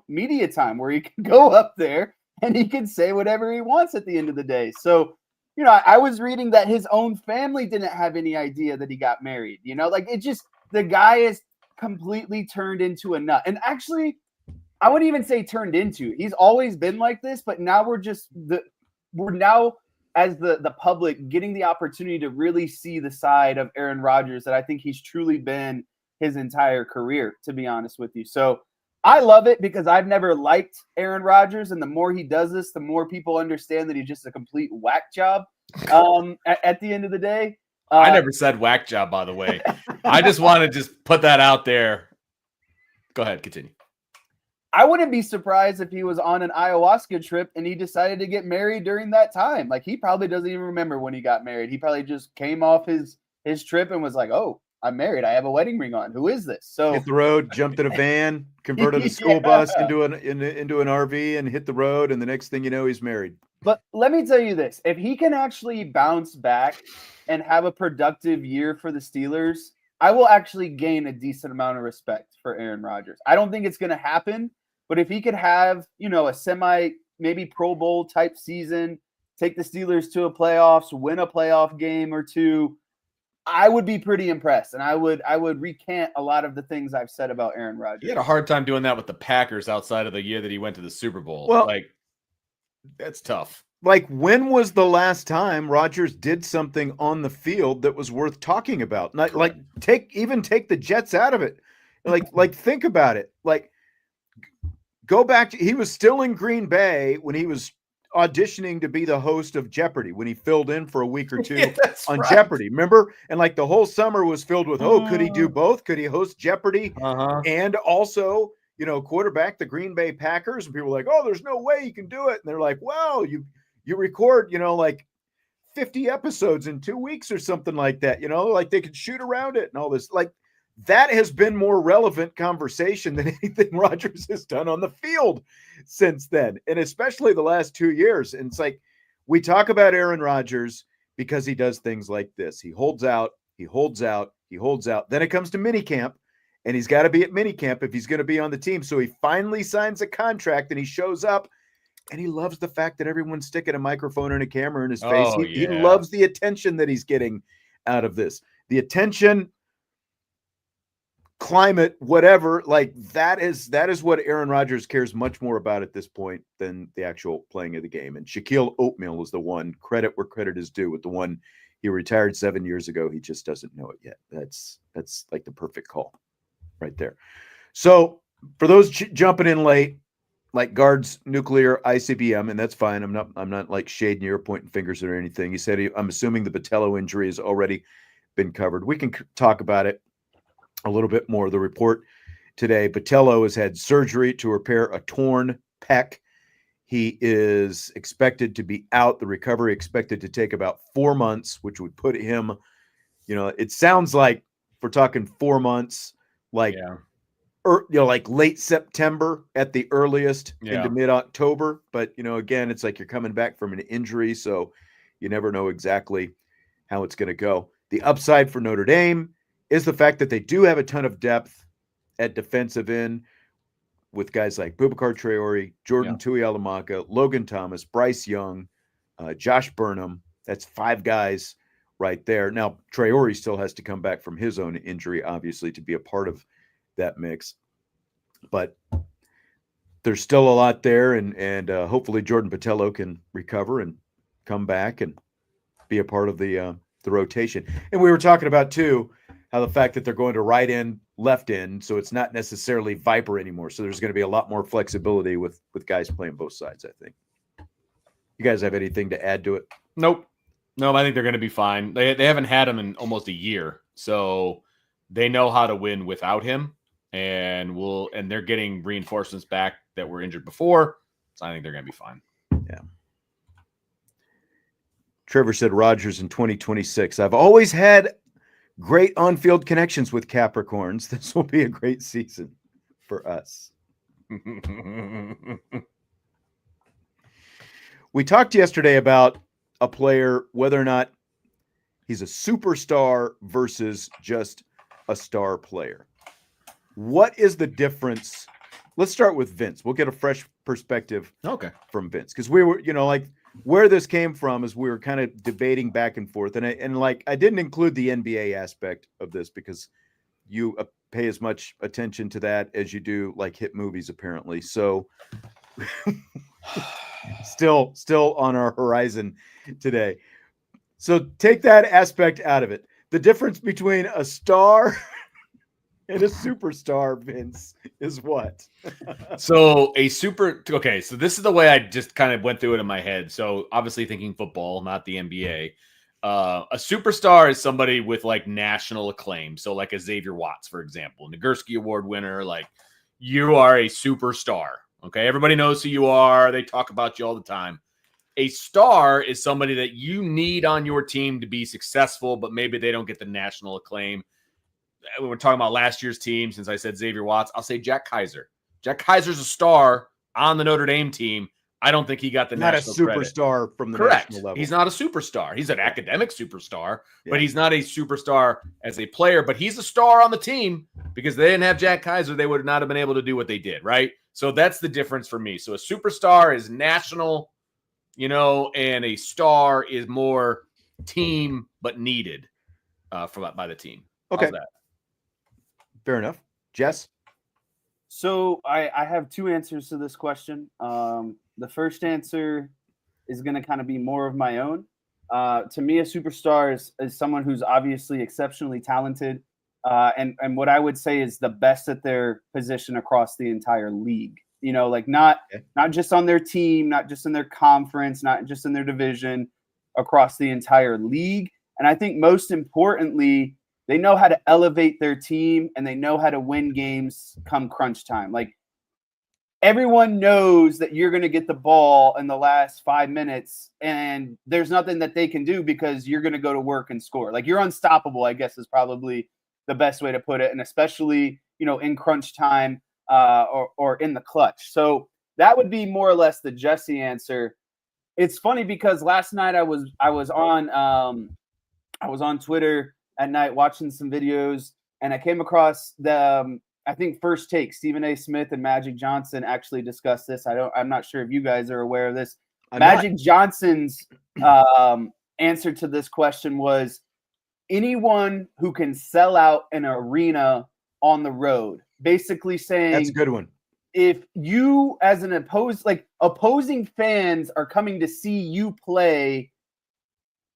media time where he can go up there and he can say whatever he wants at the end of the day. So, I was reading that his own family didn't have any idea that he got married. The guy is completely turned into a nut. And actually, I wouldn't even say turned into. He's always been like this, but now we're now, as the public, getting the opportunity to really see the side of Aaron Rodgers that I think he's truly been his entire career, to be honest with you. So I love it because I've never liked Aaron Rodgers, and the more he does this, the more people understand that he's just a complete whack job at the end of the day. I never said whack job, by the way. I just want to just put that out there. Go ahead, continue. I wouldn't be surprised if he was on an ayahuasca trip and he decided to get married during that time. He probably doesn't even remember when he got married. He probably just came off his trip and was like, oh, I'm married. I have a wedding ring on. Who is this? So hit the road, jumped in a van, converted a school bus into an RV and hit the road. And the next thing you know, he's married. But let me tell you this. If he can actually bounce back and have a productive year for the Steelers, I will actually gain a decent amount of respect for Aaron Rodgers. I don't think it's going to happen. But if he could have, a semi, maybe Pro Bowl type season, take the Steelers to a playoffs, win a playoff game or two, I would be pretty impressed, and I would recant a lot of the things I've said about Aaron Rodgers. He had a hard time doing that with the Packers outside of the year that he went to the Super Bowl. Well, like, that's tough. Like, when was the last time Rodgers did something on the field that was worth talking about? Not like take the Jets out of it. Like think about it. Like, go back to, he was still in Green Bay when he was auditioning to be the host of Jeopardy, when he filled in for a week or two on Jeopardy. Remember? And like the whole summer was filled with, could he do both? Could he host Jeopardy and also, quarterback the Green Bay Packers? And people were like, oh, there's no way you can do it. And they're like, well, you record, like 50 episodes in 2 weeks or something like that, like they could shoot around it and all this. Like, that has been more relevant conversation than anything Rodgers has done on the field since then. And especially the last 2 years. And it's like, we talk about Aaron Rodgers because he does things like this. He holds out, he holds out, he holds out. Then it comes to minicamp, and he's got to be at minicamp if he's going to be on the team. So he finally signs a contract and he shows up, and he loves the fact that everyone's sticking a microphone and a camera in his face. He loves the attention that he's getting out of this. The attention, climate, whatever, like that is what Aaron Rodgers cares much more about at this point than the actual playing of the game. And Shaquille Oatmeal is the one, credit where credit is due, with the one he retired 7 years ago. He just doesn't know it yet. That's like the perfect call right there. So for those jumping in late, like Guards, Nuclear, ICBM, and that's fine. I'm not like shading you or pointing fingers or anything. He said I'm assuming the Botelho injury has already been covered. We can talk about it a little bit more. The report today, Botelho has had surgery to repair a torn pec. He is expected to be out. The recovery expected to take about 4 months, which would put him, it sounds like, if we're talking 4 months, like, like late September at the earliest into mid-October. But, again, it's like you're coming back from an injury, so you never know exactly how it's going to go. The upside for Notre Dame is the fact that they do have a ton of depth at defensive end with guys like Boubacar Traore, Jordan Tuihalamaka, Logan Thomas, Bryce Young, Josh Burnham. That's 5 guys right there. Now, Traore still has to come back from his own injury, obviously, to be a part of that mix. But there's still a lot there, and hopefully Jordan Botelho can recover and come back and be a part of the rotation. And we were talking about, too, how the fact that they're going to right end, left end, so it's not necessarily Viper anymore. So there's going to be a lot more flexibility with guys playing both sides, I think. You guys have anything to add to it? Nope. No, I think they're going to be fine. They haven't had him in almost a year, so they know how to win without him, and they're getting reinforcements back that were injured before, so I think they're going to be fine. Yeah. Trevor said Rodgers in 2026. I've always had great on-field connections with Capricorns. This will be a great season for us. We talked yesterday about a player, whether or not he's a superstar versus just a star player. What is the difference? Let's start with Vince. We'll get a fresh perspective from Vince, because we were, like, where this came from is we were kind of debating back and forth. And I didn't include the NBA aspect of this because you pay as much attention to that as you do like hit movies, apparently. So still on our horizon today. So take that aspect out of it. The difference between a star and a superstar, Vince, is what? So so this is the way I just kind of went through it in my head. So obviously thinking football, not the NBA. A superstar is somebody with like national acclaim. So like a Xavier Watts, for example, Nagurski Award winner. Like, you are a superstar. Okay. Everybody knows who you are. They talk about you all the time. A star is somebody that you need on your team to be successful, but maybe they don't get the national acclaim. We're talking about last year's team. Since I said Xavier Watts, I'll say Jack Kaiser. Jack Kaiser's a star on the Notre Dame team. I don't think he got the national credit. Not a superstar from the national level. He's not a superstar. He's an academic superstar, but he's not a superstar as a player. But he's a star on the team, because they didn't have Jack Kaiser, they would not have been able to do what they did, right? So that's the difference for me. So a superstar is national, and a star is more team but needed. by the team. Okay. How's that? Fair enough. Jess? So I have two answers to this question. The first answer is going to kind of be more of my own. To me, a superstar is someone who's obviously exceptionally talented, and what I would say is the best at their position across the entire league. You know, like not just on their team, not just in their conference, not just in their division, across the entire league. And I think most importantly, they know how to elevate their team and they know how to win games come crunch time. Like everyone knows that you're going to get the ball in the last 5 minutes and there's nothing that they can do because you're going to go to work and score. Like you're unstoppable, I guess is probably the best way to put it. And especially, you know, in crunch time or in the clutch. So that would be more or less the Jesse answer. It's funny because last night I was on Twitter at night watching some videos, and I came across the I think First Take, Stephen A. Smith and Magic Johnson actually discussed this. I'm not sure if you guys are aware of this. Magic Johnson's answer to this question was anyone who can sell out an arena on the road. Basically saying that's a good one. If you as an opposing fans are coming to see you play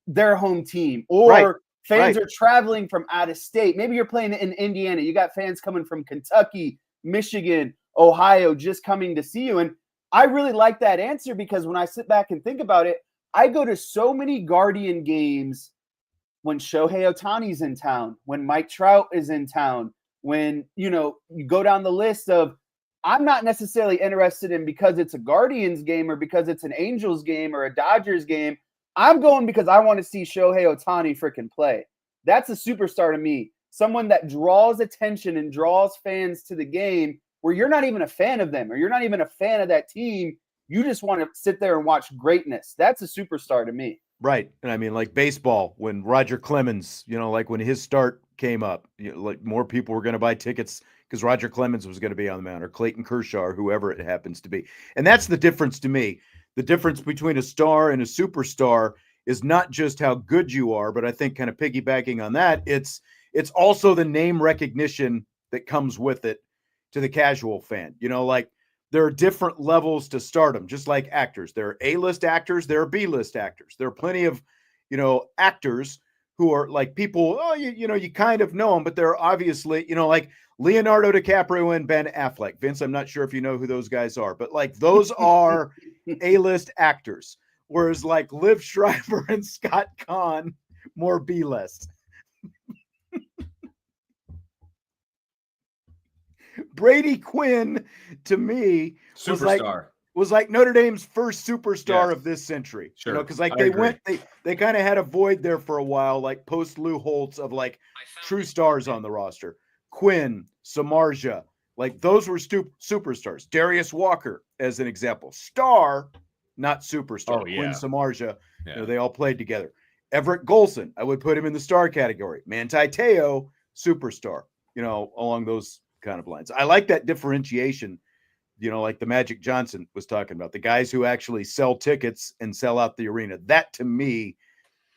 their home team, or fans are traveling from out of state. Maybe you're playing in Indiana. You got fans coming from Kentucky, Michigan, Ohio, just coming to see you. And I really like that answer because when I sit back and think about it, I go to so many Guardian games when Shohei Ohtani's in town, when Mike Trout is in town, when, you know, you go down the list of, I'm not necessarily interested in because it's a Guardians game or because it's an Angels game or a Dodgers game. I'm going because I want to see Shohei Ohtani freaking play. That's a superstar to me. Someone that draws attention and draws fans to the game where you're not even a fan of them or you're not even a fan of that team. You just want to sit there and watch greatness. That's a superstar to me. Right. And I mean, like baseball, when Roger Clemens, you know, like when his start came up, you know, like more people were going to buy tickets because Roger Clemens was going to be on the mound, or Clayton Kershaw, or whoever it happens to be. And that's the difference to me. The difference between a star and a superstar is not just how good you are, but I think kind of piggybacking on that, it's also the name recognition that comes with it to the casual fan. You know, like there are different levels to stardom, just like actors. There are A-list actors, there are B-list actors. There are plenty of, you know, actors who are like people, you know, you kind of know them, but they're obviously, you know, like Leonardo DiCaprio and Ben Affleck. Vince, I'm not sure if you know who those guys are, but like those are A-list actors. Whereas like Liv Schreiber and Scott Conn, more B-list. Brady Quinn, to me, was like Notre Dame's first superstar of this century. Sure. You know, because like they they kind of had a void there for a while, like post Lou Holtz of like true stars on the roster. Quinn, Samardzija, like those were superstars. Darius Walker, as an example, star, not superstar. Oh, yeah. Quinn, Samardzija, you know, they all played together. Everett Golson, I would put him in the star category. Manti Te'o, superstar. You know, along those kind of lines. I like that differentiation, you know, like the Magic Johnson was talking about, the guys who actually sell tickets and sell out the arena. That to me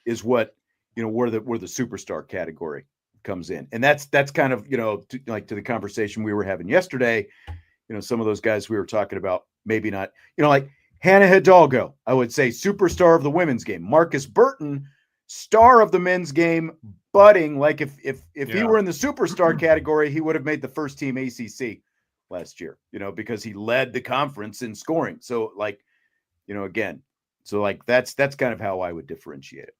is what, you know, where the superstar category comes in. And that's kind of, you know, to the conversation we were having yesterday, you know, some of those guys we were talking about, maybe not, you know, like Hannah Hidalgo, I would say superstar of the women's game. Marcus Burton, star of the men's game, budding. Like if he were in the superstar category, he would have made the first team ACC last year, you know, because he led the conference in scoring. So like, you know, again, so like that's kind of how I would differentiate it.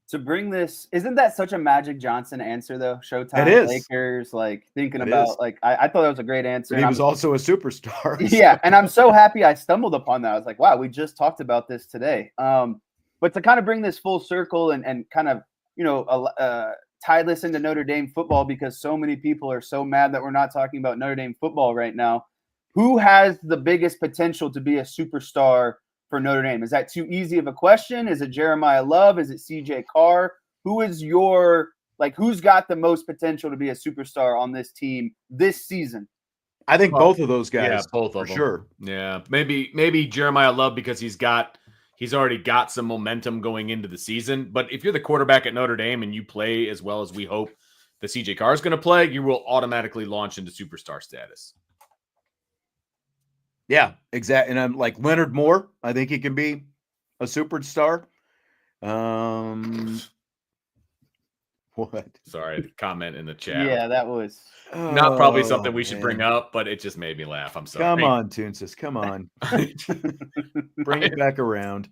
To bring this, isn't that such a Magic Johnson answer though? Showtime, it is. Lakers, like thinking it about is. like I thought that was a great answer. But he was also a superstar. Yeah, and I'm so happy I stumbled upon that. I was like, wow, we just talked about this today. But to kind of bring this full circle and kind of, you know, tie this into Notre Dame football, because so many people are so mad that we're not talking about Notre Dame football right now. Who has the biggest potential to be a superstar for Notre Dame? Is that too easy of a question? Is it Jeremiah Love? Is it CJ Carr? Who is your, like, who's got the most potential to be a superstar on this team this season? I think both of those guys. Yeah, both of them. Sure. Yeah. Maybe Jeremiah Love because he's got, He's already got some momentum going into the season. But if you're the quarterback at Notre Dame and you play as well as we hope the CJ Carr is going to play, you will automatically launch into superstar status. Yeah, exactly. And I'm like Leonard Moore. I think he can be a superstar. What? Sorry, comment in the chat. Yeah, that was Not probably something we should bring up, but it just made me laugh. I'm sorry. Come on, Toonsis. Come on. Bring it back around.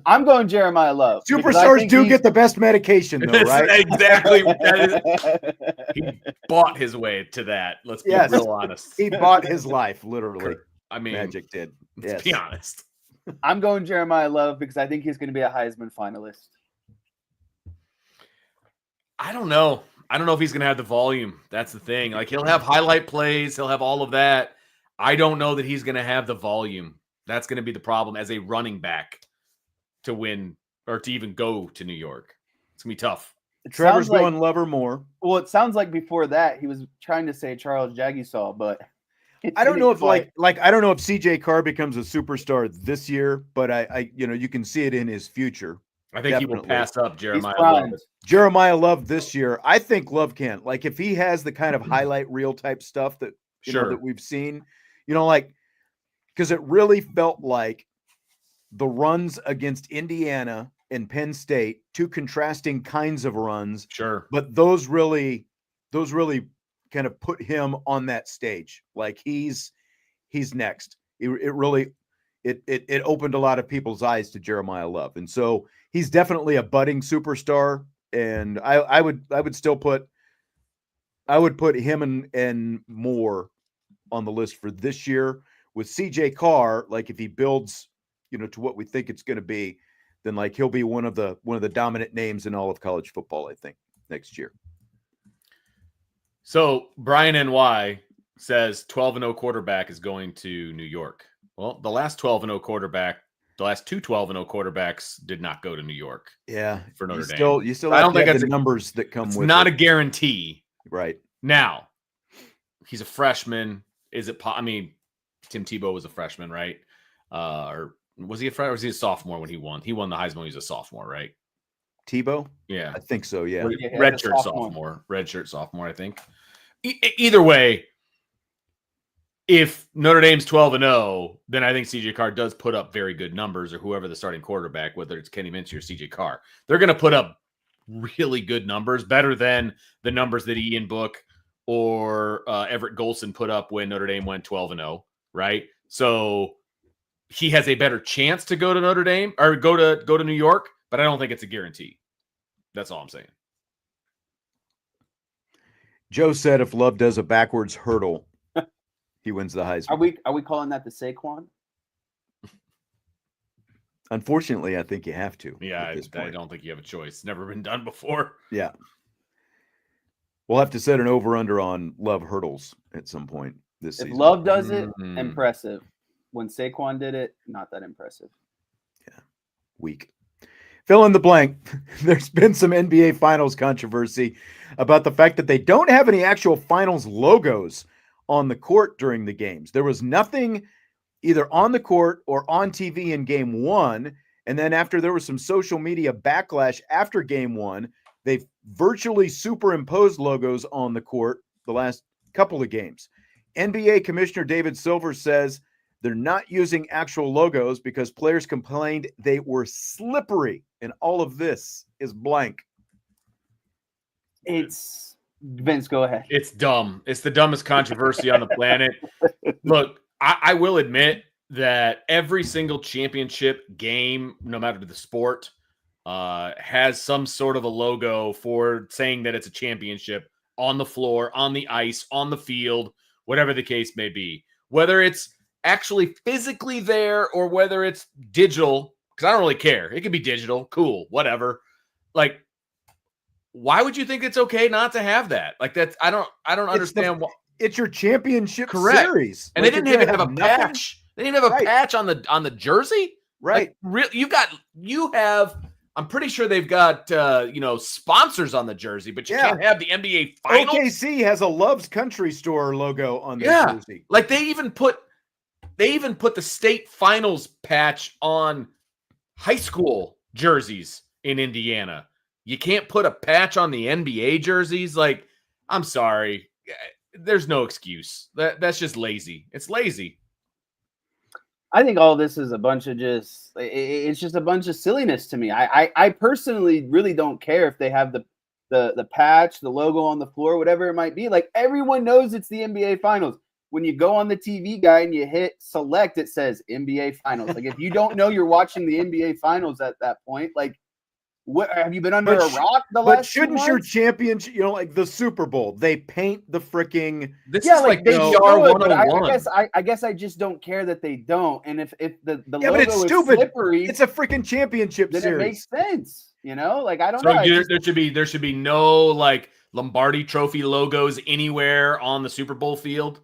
I'm going Jeremiah Love. Superstars do get the best medication, though, right? Exactly. He bought his way to that. Let's be real honest. He bought his life, literally. I mean, Magic did. Let's be honest. I'm going Jeremiah Love because I think he's going to be a Heisman finalist. I don't know. I don't know if he's going to have the volume. That's the thing. Like, he'll have highlight plays. He'll have all of that. I don't know that he's going to have the volume. That's going to be the problem as a running back to win or to even go to New York. It's going to be tough. Trevor's going Love or Moore. Well, it sounds like before that he was trying to say Charles Jagisaw, but I don't know if I don't know if CJ Carr becomes a superstar this year, but I you can see it in his future. I think he will pass up Jeremiah Love. Jeremiah Love this year. I think Love can. Like, if he has the kind of highlight reel type stuff that know, that we've seen, because it really felt like the runs against Indiana and Penn State, two contrasting kinds of runs. Sure. But those really kind of put him on that stage. Like, he's next. It really opened a lot of people's eyes to Jeremiah Love. And so he's definitely a budding superstar. And I would still put him and Moore on the list for this year. With CJ Carr, like, if he builds, to what we think it's going to be, then like he'll be one of the dominant names in all of college football, I think, next year. So Brian NY says 12-0 quarterback is going to New York. Well, the last 12-0 quarterback, the last two 12-0 quarterbacks did not go to New York. Yeah, for Notre Dame. You still. I don't think that's the numbers that come with. Not a guarantee, right? Now, he's a freshman. Is it? I mean, Tim Tebow was a freshman, right? Or was he a freshman? Or was he a sophomore when he won? He won the Heisman when he was a sophomore, right? Tebow? Yeah, I think so. Yeah, redshirt sophomore. I think. Either way, if Notre Dame's 12-0, then I think CJ Carr does put up very good numbers, or whoever the starting quarterback, whether it's Kenny Minchey or CJ Carr, they're going to put up really good numbers, better than the numbers that Ian Book or Everett Golson put up when Notre Dame went 12-0, right? So he has a better chance to go to Notre Dame or go to New York, but I don't think it's a guarantee. That's all I'm saying. Joe said if Love does a backwards hurdle, he wins the Heisman. Are we calling that the Saquon? Unfortunately, I think you have to. Yeah, I don't think you have a choice. It's never been done before. Yeah. We'll have to set an over-under on Love hurdles at some point this season. If Love does it, impressive. When Saquon did it, not that impressive. Yeah. Weak. Fill in the blank. There's been some NBA Finals controversy about the fact that they don't have any actual Finals logos on the court during the games. There was nothing either on the court or on TV in Game 1. And then after there was some social media backlash after Game 1, they've virtually superimposed logos on the court the last couple of games. NBA Commissioner David Silver says they're not using actual logos because players complained they were slippery. And all of this is blank. It's Vince, go ahead. It's dumb. It's the dumbest controversy on the planet. Look, I will admit that every single championship game, no matter the sport, has some sort of a logo for saying that it's a championship on the floor, on the ice, on the field, whatever the case may be. Whether it's actually physically there or whether it's digital, because I don't really care. It could be digital, cool, whatever. Like, why would you think it's okay not to have that? Like, that's I don't understand why. It's your championship series, and like, they didn't even have a patch. They didn't have a patch on the jersey, right? Like, you have. I'm pretty sure they've got sponsors on the jersey, but you can't have the NBA Finals. OKC has a Love's Country Store logo on their jersey. Like, they even put They even put the state finals patch on high school jerseys in Indiana. You can't put a patch on the NBA jerseys. Like, I'm sorry. There's no excuse. That's just lazy. It's lazy. I think all this is a bunch of it's just a bunch of silliness to me. I personally really don't care if they have the patch, the logo on the floor, whatever it might be. Like, everyone knows it's the NBA Finals. When you go on the TV guide and you hit select, it says NBA Finals. Like, if you don't know you're watching the NBA Finals at that point, like, what have you been under a rock the last? But shouldn't your championship, like the Super Bowl, they paint the freaking this is like they PR 101. I guess I just don't care that they don't. And if the logo but it's is stupid. slippery, It's a freaking championship then series. it makes sense. Like, I don't So know. there should be no like Lombardi Trophy logos anywhere on the Super Bowl field.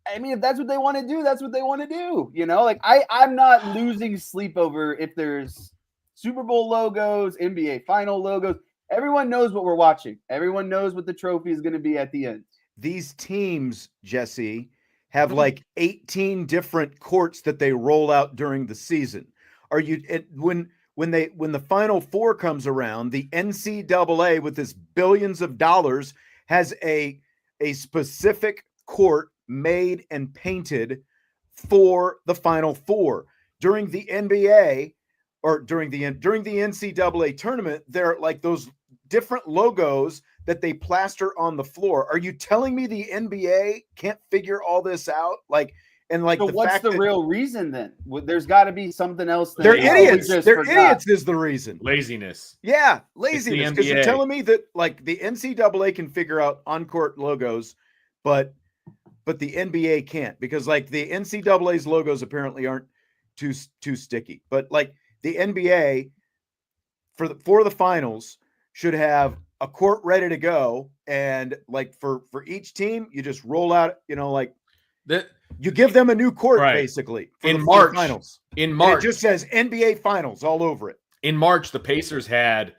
I mean, if that's what they want to do, that's what they want to do. Like, I'm not losing sleep over if there's Super Bowl logos, NBA final logos. Everyone knows what we're watching. Everyone knows what the trophy is going to be at the end. These teams, Jesse, have like 18 different courts that they roll out during the season. When the Final Four comes around, the NCAA with its billions of dollars has a specific court made and painted for the Final Four. During the NBA or during the NCAA tournament, there are like those different logos that they plaster on the floor. Are you telling me the NBA can't figure all this out? So what's the real reason then? There's got to be something else. They're idiots. Idiots is the reason. Laziness. Yeah, laziness. Because you're telling me that like the NCAA can figure out on-court logos, but the NBA can't, because like the NCAA's logos apparently aren't too sticky. But like the NBA for the finals should have a court ready to go, and like for each team, you just roll out, you give them a new court basically in March. Finals. In March, and it just says NBA Finals all over it. In March, the Pacers had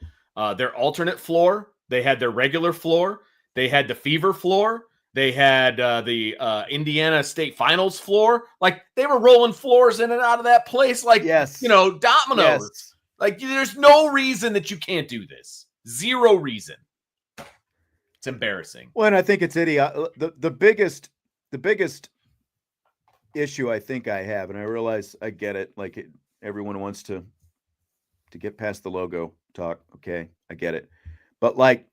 their alternate floor. They had their regular floor. They had the Fever floor. They had the Indiana State Finals floor. Like, they were rolling floors in and out of that place like, dominoes. Yes. Like, there's no reason that you can't do this. Zero reason. It's embarrassing. Well, and I think it's the biggest issue I think I have, and I realize I get it. Like, everyone wants to get past the logo talk. Okay, I get it. But like,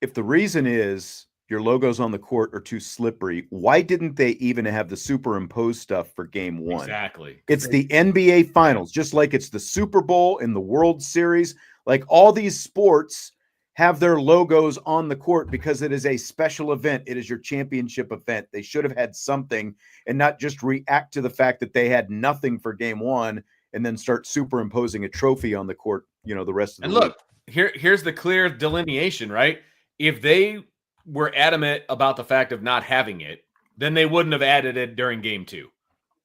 if the reason is your logos on the court are too slippery, why didn't they even have the superimposed stuff for game one? Exactly. It's the NBA Finals, just like it's the Super Bowl and the World Series. Like, all these sports have their logos on the court because it is a special event. It is your championship event. They should have had something and not just react to the fact that they had nothing for game one and then start superimposing a trophy on the court, the rest of the week. Look, here's the clear delineation, right? If they were adamant about the fact of not having it, then they wouldn't have added it during game two.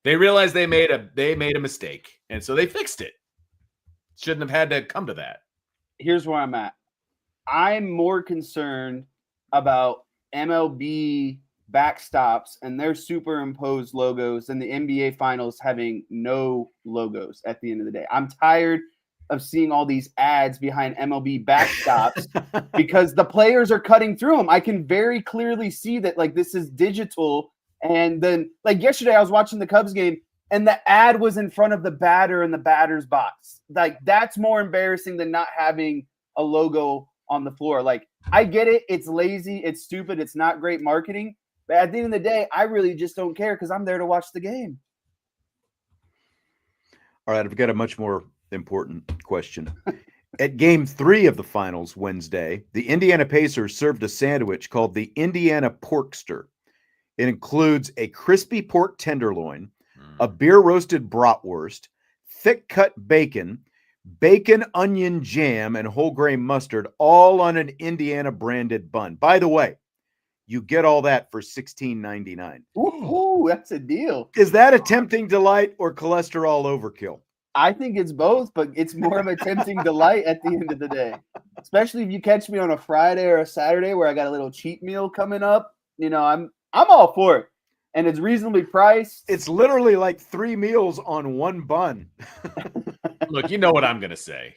They realized they made a mistake, and so they fixed it. Shouldn't have had to come to that. Here's where I'm at. I'm more concerned about MLB backstops and their superimposed logos than the NBA Finals having no logos at the end of the day. I'm tired of seeing all these ads behind MLB backstops because the players are cutting through them. I can very clearly see that, like, this is digital. And then, like, yesterday I was watching the Cubs game and the ad was in front of the batter in the batter's box. Like, that's more embarrassing than not having a logo on the floor. Like, I get it. It's lazy. It's stupid. It's not great marketing. But at the end of the day, I really just don't care because I'm there to watch the game. All right. I've got a much more important question. At game 3 of the finals Wednesday, the Indiana Pacers served a sandwich called the Indiana Porkster. It includes a crispy pork tenderloin, a beer roasted bratwurst, thick cut bacon, onion jam, and whole grain mustard, all on an Indiana branded bun. By the way, you get all that for $16.99. Ooh, that's a deal. Is that a tempting delight or cholesterol overkill? I think it's both, but it's more of a tempting delight at the end of the day. Especially if you catch me on a Friday or a Saturday where I got a little cheat meal coming up. I'm all for it. and it's reasonably priced. It's literally like 3 meals on one bun. Look, you know what I'm gonna say.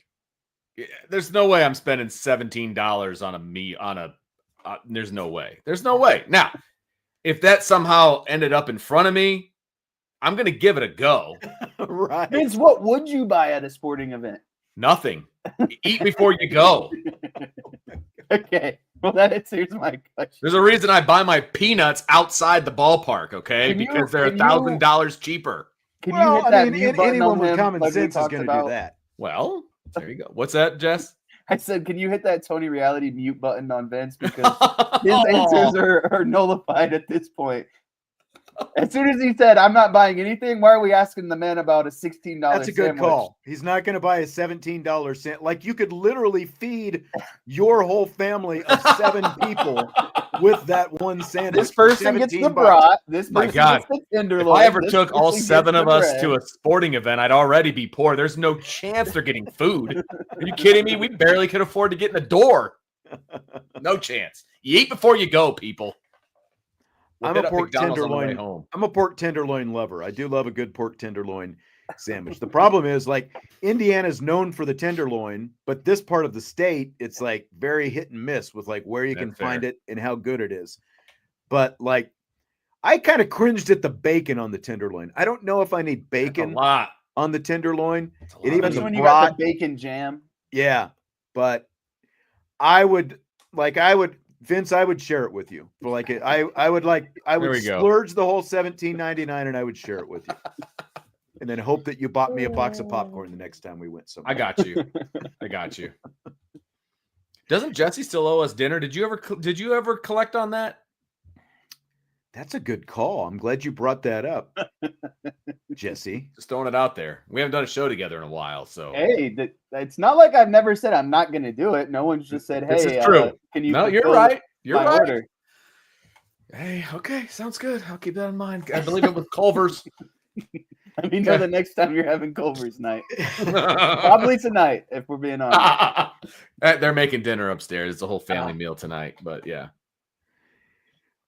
There's no way I'm spending $17 on a meat on a. There's no way. There's no way. Now, if that somehow ended up in front of me, I'm gonna give it a go. Right. Vince, what would you buy at a sporting event? Nothing. Eat before you go. Okay. Well, that answers my question. There's a reason I buy my peanuts outside the ballpark, okay? Can you- Because they're can you- $1,000 cheaper. Can you Well, hit that I mean, mute button anyone on with him common like we sense is talked going to do about? that. Well, there you go. What's that, Jess? I said, can you hit that Tony Reality mute button on Vince? Because his answers are nullified at this point. As soon as he said, I'm not buying anything, why are we asking the man about a $16 That's a good sandwich? call. He's not going to buy a $17 sandwich. Like, you could literally feed your whole family of 7 people with that one sandwich. This person gets the $17. brat. This My person God. gets the If tenderloin. I ever this took all person gets 7 the of us bread. to a sporting event, I'd already be poor. There's no chance they're getting food. Are you kidding me? We barely could afford to get in the door. No chance. You eat before you go, people. We'll I'm hit a up pork McDonald's on the way tenderloin. home. I'm a pork tenderloin lover. I do love a good pork tenderloin sandwich. The problem is, like, Indiana's known for the tenderloin, but this part of the state, it's like very hit and miss with like where you can That's find fair. it and how good it is. But like, I kind of cringed at the bacon on the tenderloin. I don't know if I need That's a bacon lot. on the tenderloin. That's a lot. It even Especially the when you got brat. the bacon jam. Yeah, but Vince, I would share it with you. But like, I would There we go. splurge the whole $17.99 and I would share it with you. And then hope that you bought me a box of popcorn the next time we went somewhere. I got you. I got you. Doesn't Jesse still owe us dinner? Did you ever collect on that? That's a good call. I'm glad you brought that up, Jesse. Just throwing it out there. We haven't done a show together in a while, so Hey, it's not like I've never said I'm not going to do it. No one's just said, This hey, is true. can you No, you're fulfill right. You're my right. order? Hey, okay, sounds good. I'll keep that in mind. I believe it with Culver's. Let me know the next time you're having Culver's night. Probably tonight, if we're being honest. They're making dinner upstairs. It's a whole family meal tonight, but yeah.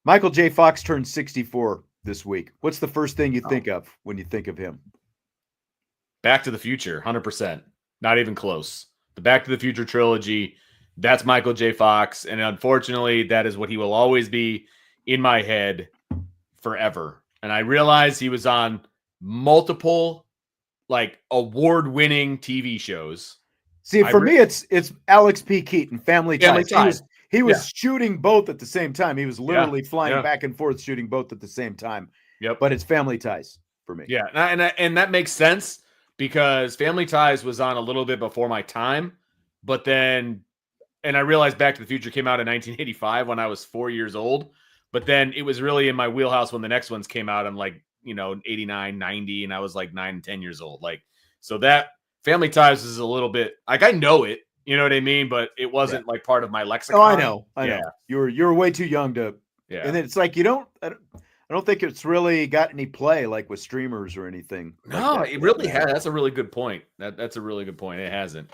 Michael J. Fox turned 64 this week. What's the first thing you think of when you think of him? Back to the Future, 100%. Not even close. The Back to the Future trilogy, that's Michael J. Fox. And unfortunately, that is what he will always be in my head forever. And I realize he was on multiple, like, award-winning TV shows. See, for me, it's Alex P. Keaton, Family Ties. He was shooting both at the same time. He was literally flying back and forth, shooting both at the same time. Yep. But it's Family Ties for me. Yeah, and that makes sense because Family Ties was on a little bit before my time, but then, and I realized Back to the Future came out in 1985 when I was 4 years old, but then it was really in my wheelhouse when the next ones came out. I'm like, 89, 90, and I was like 9 and 10 years old. Like, so that Family Ties is a little bit, like, I know it, you know what I mean? But it wasn't like part of my lexicon. Oh, I know. Yeah. You're way too young to, Yeah. and then it's like, I don't think it's really got any play like with streamers or anything. No, like that. it really has. That's a really good point. That's a really good point. It hasn't.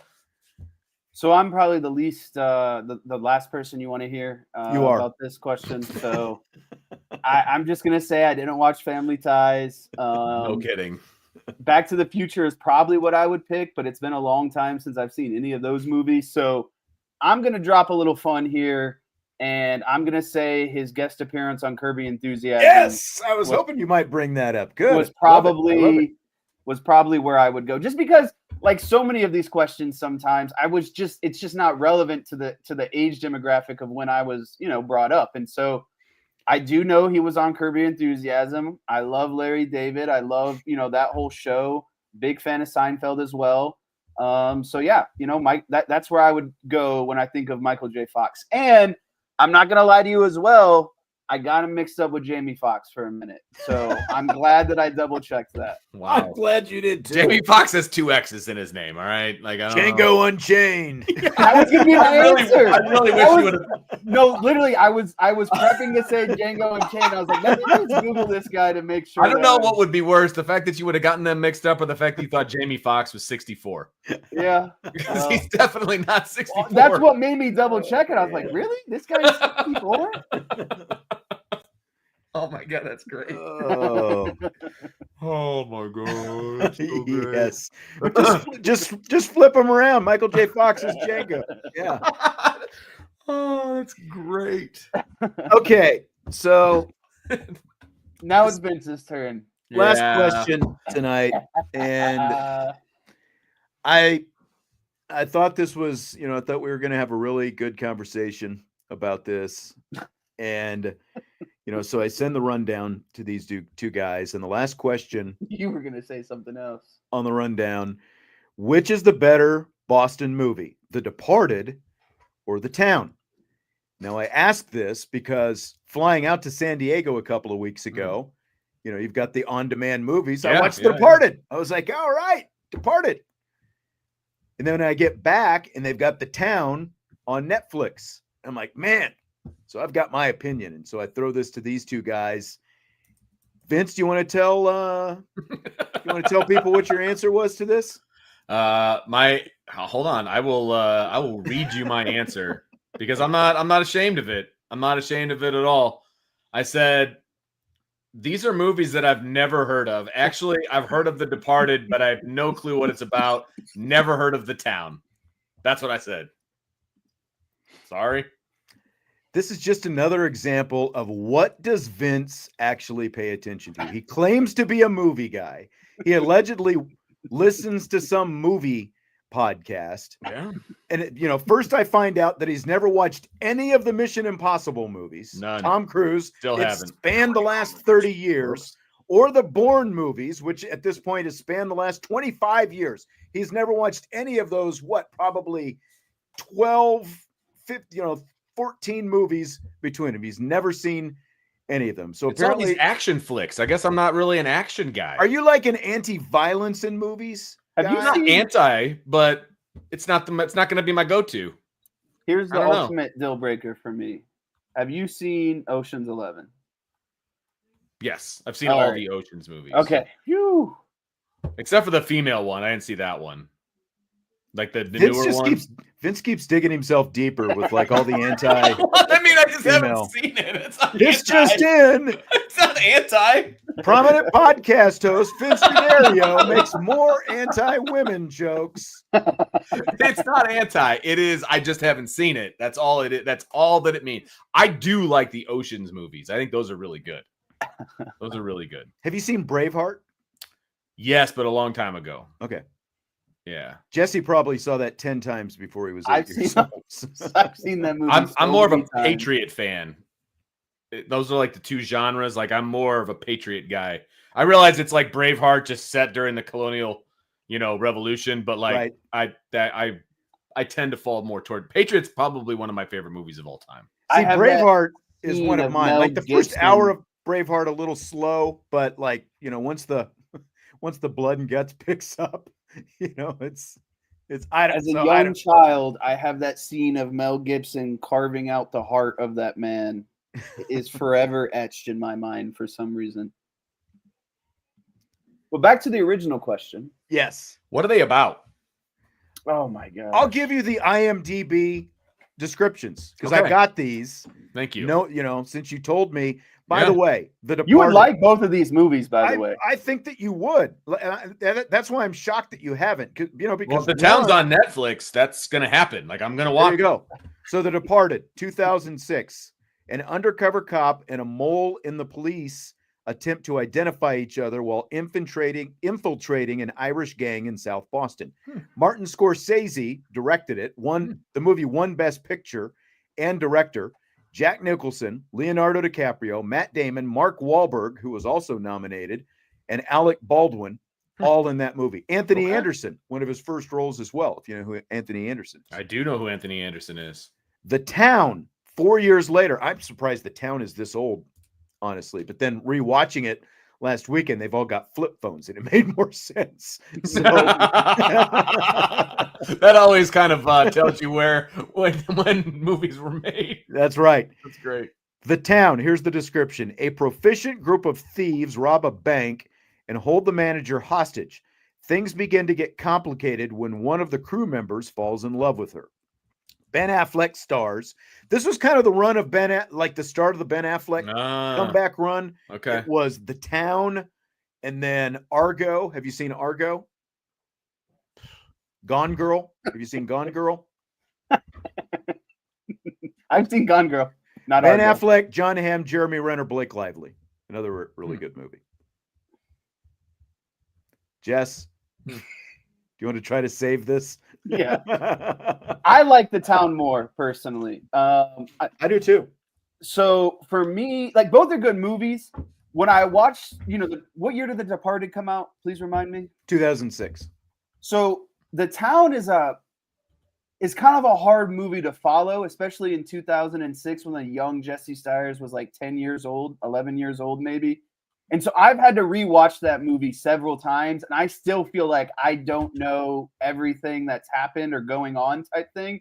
So I'm probably the least, the last person you want to hear You are. about this question. So I'm just going to say I didn't watch Family Ties. No kidding. Back to the Future is probably what I would pick, but it's been a long time since I've seen any of those movies. So I'm going to drop a little fun here, and I'm going to say his guest appearance on Curb Your Enthusiasm. Yes, I was hoping you might bring that up. Good. Was Love it. I love it. probably where I would go, just because, like so many of these questions, sometimes it's just not relevant to the age demographic of when I was brought up, and so I do know he was on Curb Your Enthusiasm. I love Larry David. I love that whole show. Big fan of Seinfeld as well. So yeah, Mike, that's where I would go when I think of Michael J. Fox. And I'm not gonna lie to you as well. I got him mixed up with Jamie Foxx for a minute. So I'm glad that I double checked that. Wow. I'm glad you did too. Jamie Foxx has 2 X's in his name. All right, like I don't know. Django Unchained. That was gonna be my answer. I really wish you would have. No, literally, I was prepping to say Django and Chain. I was like, let me just Google this guy to make sure. I don't know what would be worse, the fact that you would have gotten them mixed up, or the fact that you thought Jamie Foxx was 64. Yeah, Because he's definitely not 64. that's what made me double check it. I was like, really? This guy is 64? Oh my God, that's great. Oh, Oh my God. So great. yes. Just flip them around. Michael J. Fox's Jenga. Yeah. Oh, that's great. Okay. So Now it's Vince's turn. last Yeah. question tonight, and I thought this was, I thought we were going to have a really good conversation about this, and so I send the rundown to these two guys, and the last question You were gonna say something else. on the rundown: which is the better Boston movie, The Departed or The Town? Now, I asked this because flying out to San Diego a couple of weeks ago, you've got the on-demand movies. I watched The Departed. I was like, all right, Departed. And then I get back and they've got The Town on Netflix. I'm like, man. So I've got my opinion. And so I throw this to these two guys. Vince, do you want to tell people what your answer was to this? Hold on. I will read you my answer because I'm not ashamed of it. I'm not ashamed of it at all. I said, these are movies that I've never heard of. Actually, I've heard of The Departed, but I have no clue what it's about. Never heard of The Town. That's what I said. Sorry. This is just another example of what does Vince actually pay attention to. He claims to be a movie guy. He allegedly listens to some movie podcast. Yeah. And first I find out that he's never watched any of the Mission Impossible movies. None. Tom Cruise Still it's haven't. spanned the last 30 years, or the Bourne movies, which at this point has spanned the last 25 years. He's never watched any of those, probably 12, 50, 14 movies between him. He's never seen any of them. So It's all apparently these action flicks. I guess I'm not really an action guy. Are you like an anti-violence in movies? Have you not seen? anti, but it's not going to be my go-to. Here's I the don't know. ultimate deal breaker for me. Have you seen Ocean's 11? Yes, I've seen All all right. the Ocean's movies. Okay. Phew. Except for the female one. I didn't see that one. Like the newer one. Vince keeps digging himself deeper with like all the anti. I mean, I just female. haven't seen it. It's not This anti. just in. It's not anti. Prominent podcast host Vince D'Addario makes more anti-women jokes. It's not anti. It is. I just haven't seen it. That's all it is. That's all that it means. I do like the Ocean's movies. I think those are really good. Those are really good. Have you seen Braveheart? Yes, but a long time ago. Okay. Yeah. Jesse probably saw that 10 times before he was 8 I've years seen old. I've seen that movie. I'm more of a many times. Patriot fan. Those are like the two genres. Like I'm more of a Patriot guy. I realize it's like Braveheart just set during the colonial, revolution, but like Right. I tend to fall more toward Patriots. Probably one of my favorite movies of all time. I See, have Braveheart is scene one of of mine. Mel Like the first Gibson. hour of Braveheart, a little slow, but like, once the blood and guts picks up, it's I don't As a so I young don't- child, I have that scene of Mel Gibson carving out the heart of that man. It is forever etched in my mind for some reason. Well, back to the original question. Yes. What are they about? Oh my god! I'll give you the IMDb descriptions because I Okay. got these. Thank you. Since you told me. By Yeah. the way, The Departed. You would like both of these movies, by the way. I think that you would. That's why I'm shocked that you haven't. Because Well, because if the town's on Netflix, that's gonna happen. Like I'm gonna There watch. you go. So The Departed, 2006. An undercover cop and a mole in the police attempt to identify each other while infiltrating an Irish gang in South Boston. Martin Scorsese directed it. The movie won Best Picture and Director. Jack Nicholson, Leonardo DiCaprio, Matt Damon, Mark Wahlberg, who was also nominated, and Alec Baldwin, all in that movie. Anthony Anderson, one of his first roles as well, if you know who Anthony Anderson is. I do know who Anthony Anderson is. The Town, 4 years later. I'm surprised The Town is this old, honestly. But then rewatching it last weekend, they've all got flip phones, and it made more sense. So That always kind of tells you when movies were made. that's right. That's great. The Town, here's the description. A proficient group of thieves rob a bank and hold the manager hostage. Things begin to get complicated when one of the crew members falls in love with her. Ben Affleck stars. This was kind of the run of like the start of the Ben Affleck comeback run. Okay. It was The Town and then Argo. Have you seen Argo? Gone Girl. Have you seen Gone Girl? I've seen Gone Girl. Not Ben Argo. Affleck, John Hamm, Jeremy Renner, Blake Lively. Another really good movie. Jess, do you want to try to save this? Yeah. I like The Town more personally. I do too. So for me, like both are good movies. When I watched, what year did The Departed come out? Please remind me. 2006. So The Town is kind of a hard movie to follow, especially in 2006 when the young Jesse Stiers was like 10 years old, 11 years old maybe. And so I've had to rewatch that movie several times, and I still feel like I don't know everything that's happened or going on type thing.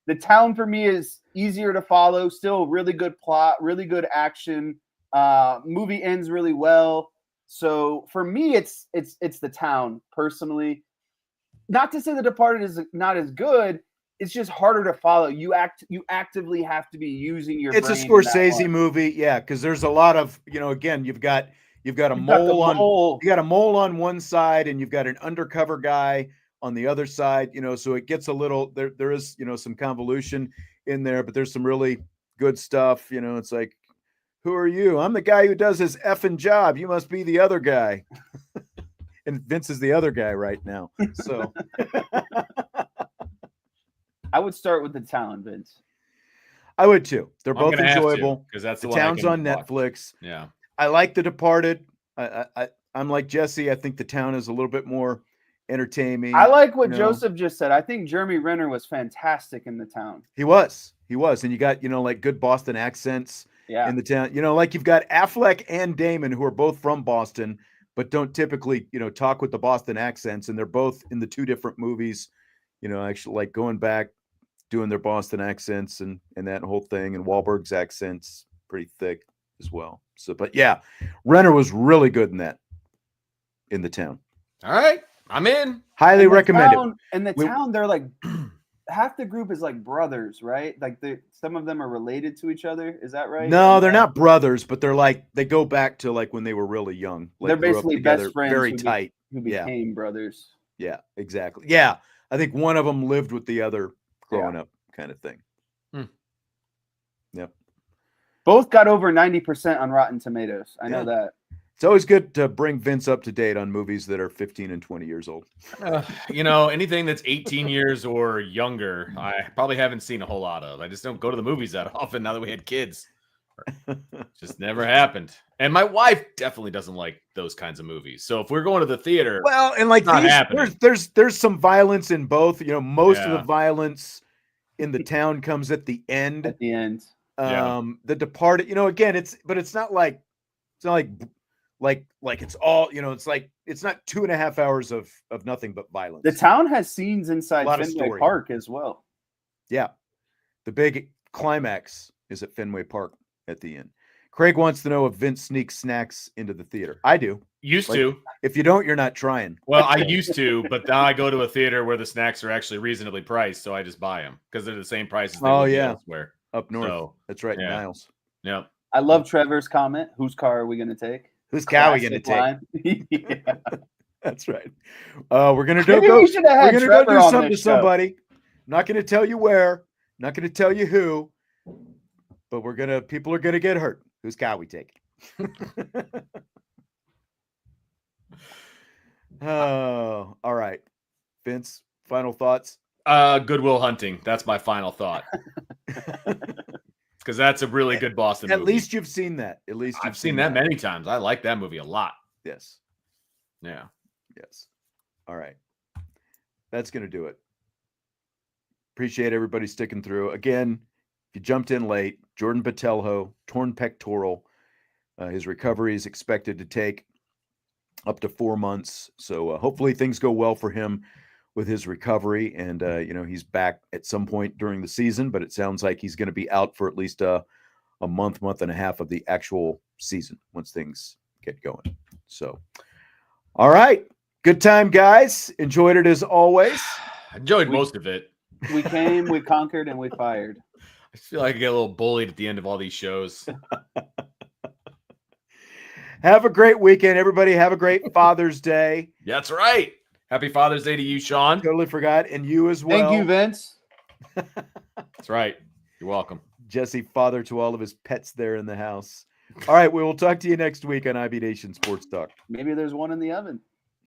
The Town for me is easier to follow, still really good plot, really good action. Movie ends really well. So for me, it's The Town personally. Not to say The Departed is not as good. It's just harder to follow. You actively have to be using your. It's a Scorsese movie, yeah, because there's a lot of again you've got a mole on one side and you've got an undercover guy on the other side, so it gets a little there is some convolution in there, but there's some really good stuff. It's like, who are you? I'm the guy who does his effing job. You must be the other guy. And Vince is the other guy right now. So I would start with The Town, Vince. I would too. They're both enjoyable because that's the Town's on Netflix. Yeah, I like The Departed. I'm like Jesse. I think The Town is a little bit more entertaining. I like what Joseph just said. I think Jeremy Renner was fantastic in The Town. He was, and you got like good Boston accents in The Town. Like you've got Affleck and Damon, who are both from Boston, but don't typically talk with the Boston accents, and they're both in the two different movies. Actually like going back, doing their Boston accents and that whole thing, and Wahlberg's accent's pretty thick as well. So, but yeah, Renner was really good in The Town. All right, I'm in. Highly recommended. In The Town, they're like half the group is like brothers, right? Like some of them are related to each other. Is that right? No, they're not brothers, but they're like they go back to like when they were really young. Like, they're basically together, best friends, very tight, who became brothers. Yeah, exactly. Yeah, I think one of them lived with the other growing up, kind of thing. Yep. Both got over 90% on Rotten Tomatoes. I know that. It's always good to bring Vince up to date on movies that are 15 and 20 years old. Anything that's 18 years or younger, I probably haven't seen a whole lot of. I just don't go to the movies that often now that we had kids. Just never happened. And my wife definitely doesn't like those kinds of movies. So if we're going to the theater, well, and like there's some violence in both. Most of the violence in The Town comes at the end. At the end. The Departed, again, it's not like it's all, it's like it's not 2.5 hours of nothing but violence. The Town has scenes inside Fenway Park as well. Yeah. The big climax is at Fenway Park at the end. Craig wants to know if Vince sneaks snacks into the theater. I do. Used to. If you don't, you're not trying. Well, I used to, but now I go to a theater where the snacks are actually reasonably priced, so I just buy them because they're the same price as they would be elsewhere. Up north. So, that's right, Niles. Yeah. I love Trevor's comment. Whose car are we going to take? Whose car are we going to take? That's right. We're going to go do something to somebody. I'm not going to tell you where. I'm not going to tell you who. But people are going to get hurt. Whose car we take? Oh, all right. Vince, final thoughts? Good Will Hunting. That's my final thought. Because that's a really good Boston movie. At least you've seen that. At least I've seen that many times. I like that movie a lot. Yes. Yeah. Yes. All right. That's going to do it. Appreciate everybody sticking through. Again, if you jumped in late, Jordan Botelho, torn pectoral. His recovery is expected to take up to 4 months. So hopefully things go well for him with his recovery. And, he's back at some point during the season, but it sounds like he's going to be out for at least a month and a half of the actual season once things get going. So, all right. Good time, guys. Enjoyed it as always. Enjoyed most of it. We came, we conquered, and we fired. I feel like I get a little bullied at the end of all these shows. Have a great weekend, everybody. Have a great Father's Day. That's right. Happy Father's Day to you, Sean. Totally forgot. And you as well. Thank you, Vince. That's right. You're welcome. Jesse, father to all of his pets there in the house. All right, we will talk to you next week on IB Nation Sports Talk. Maybe there's one in the oven.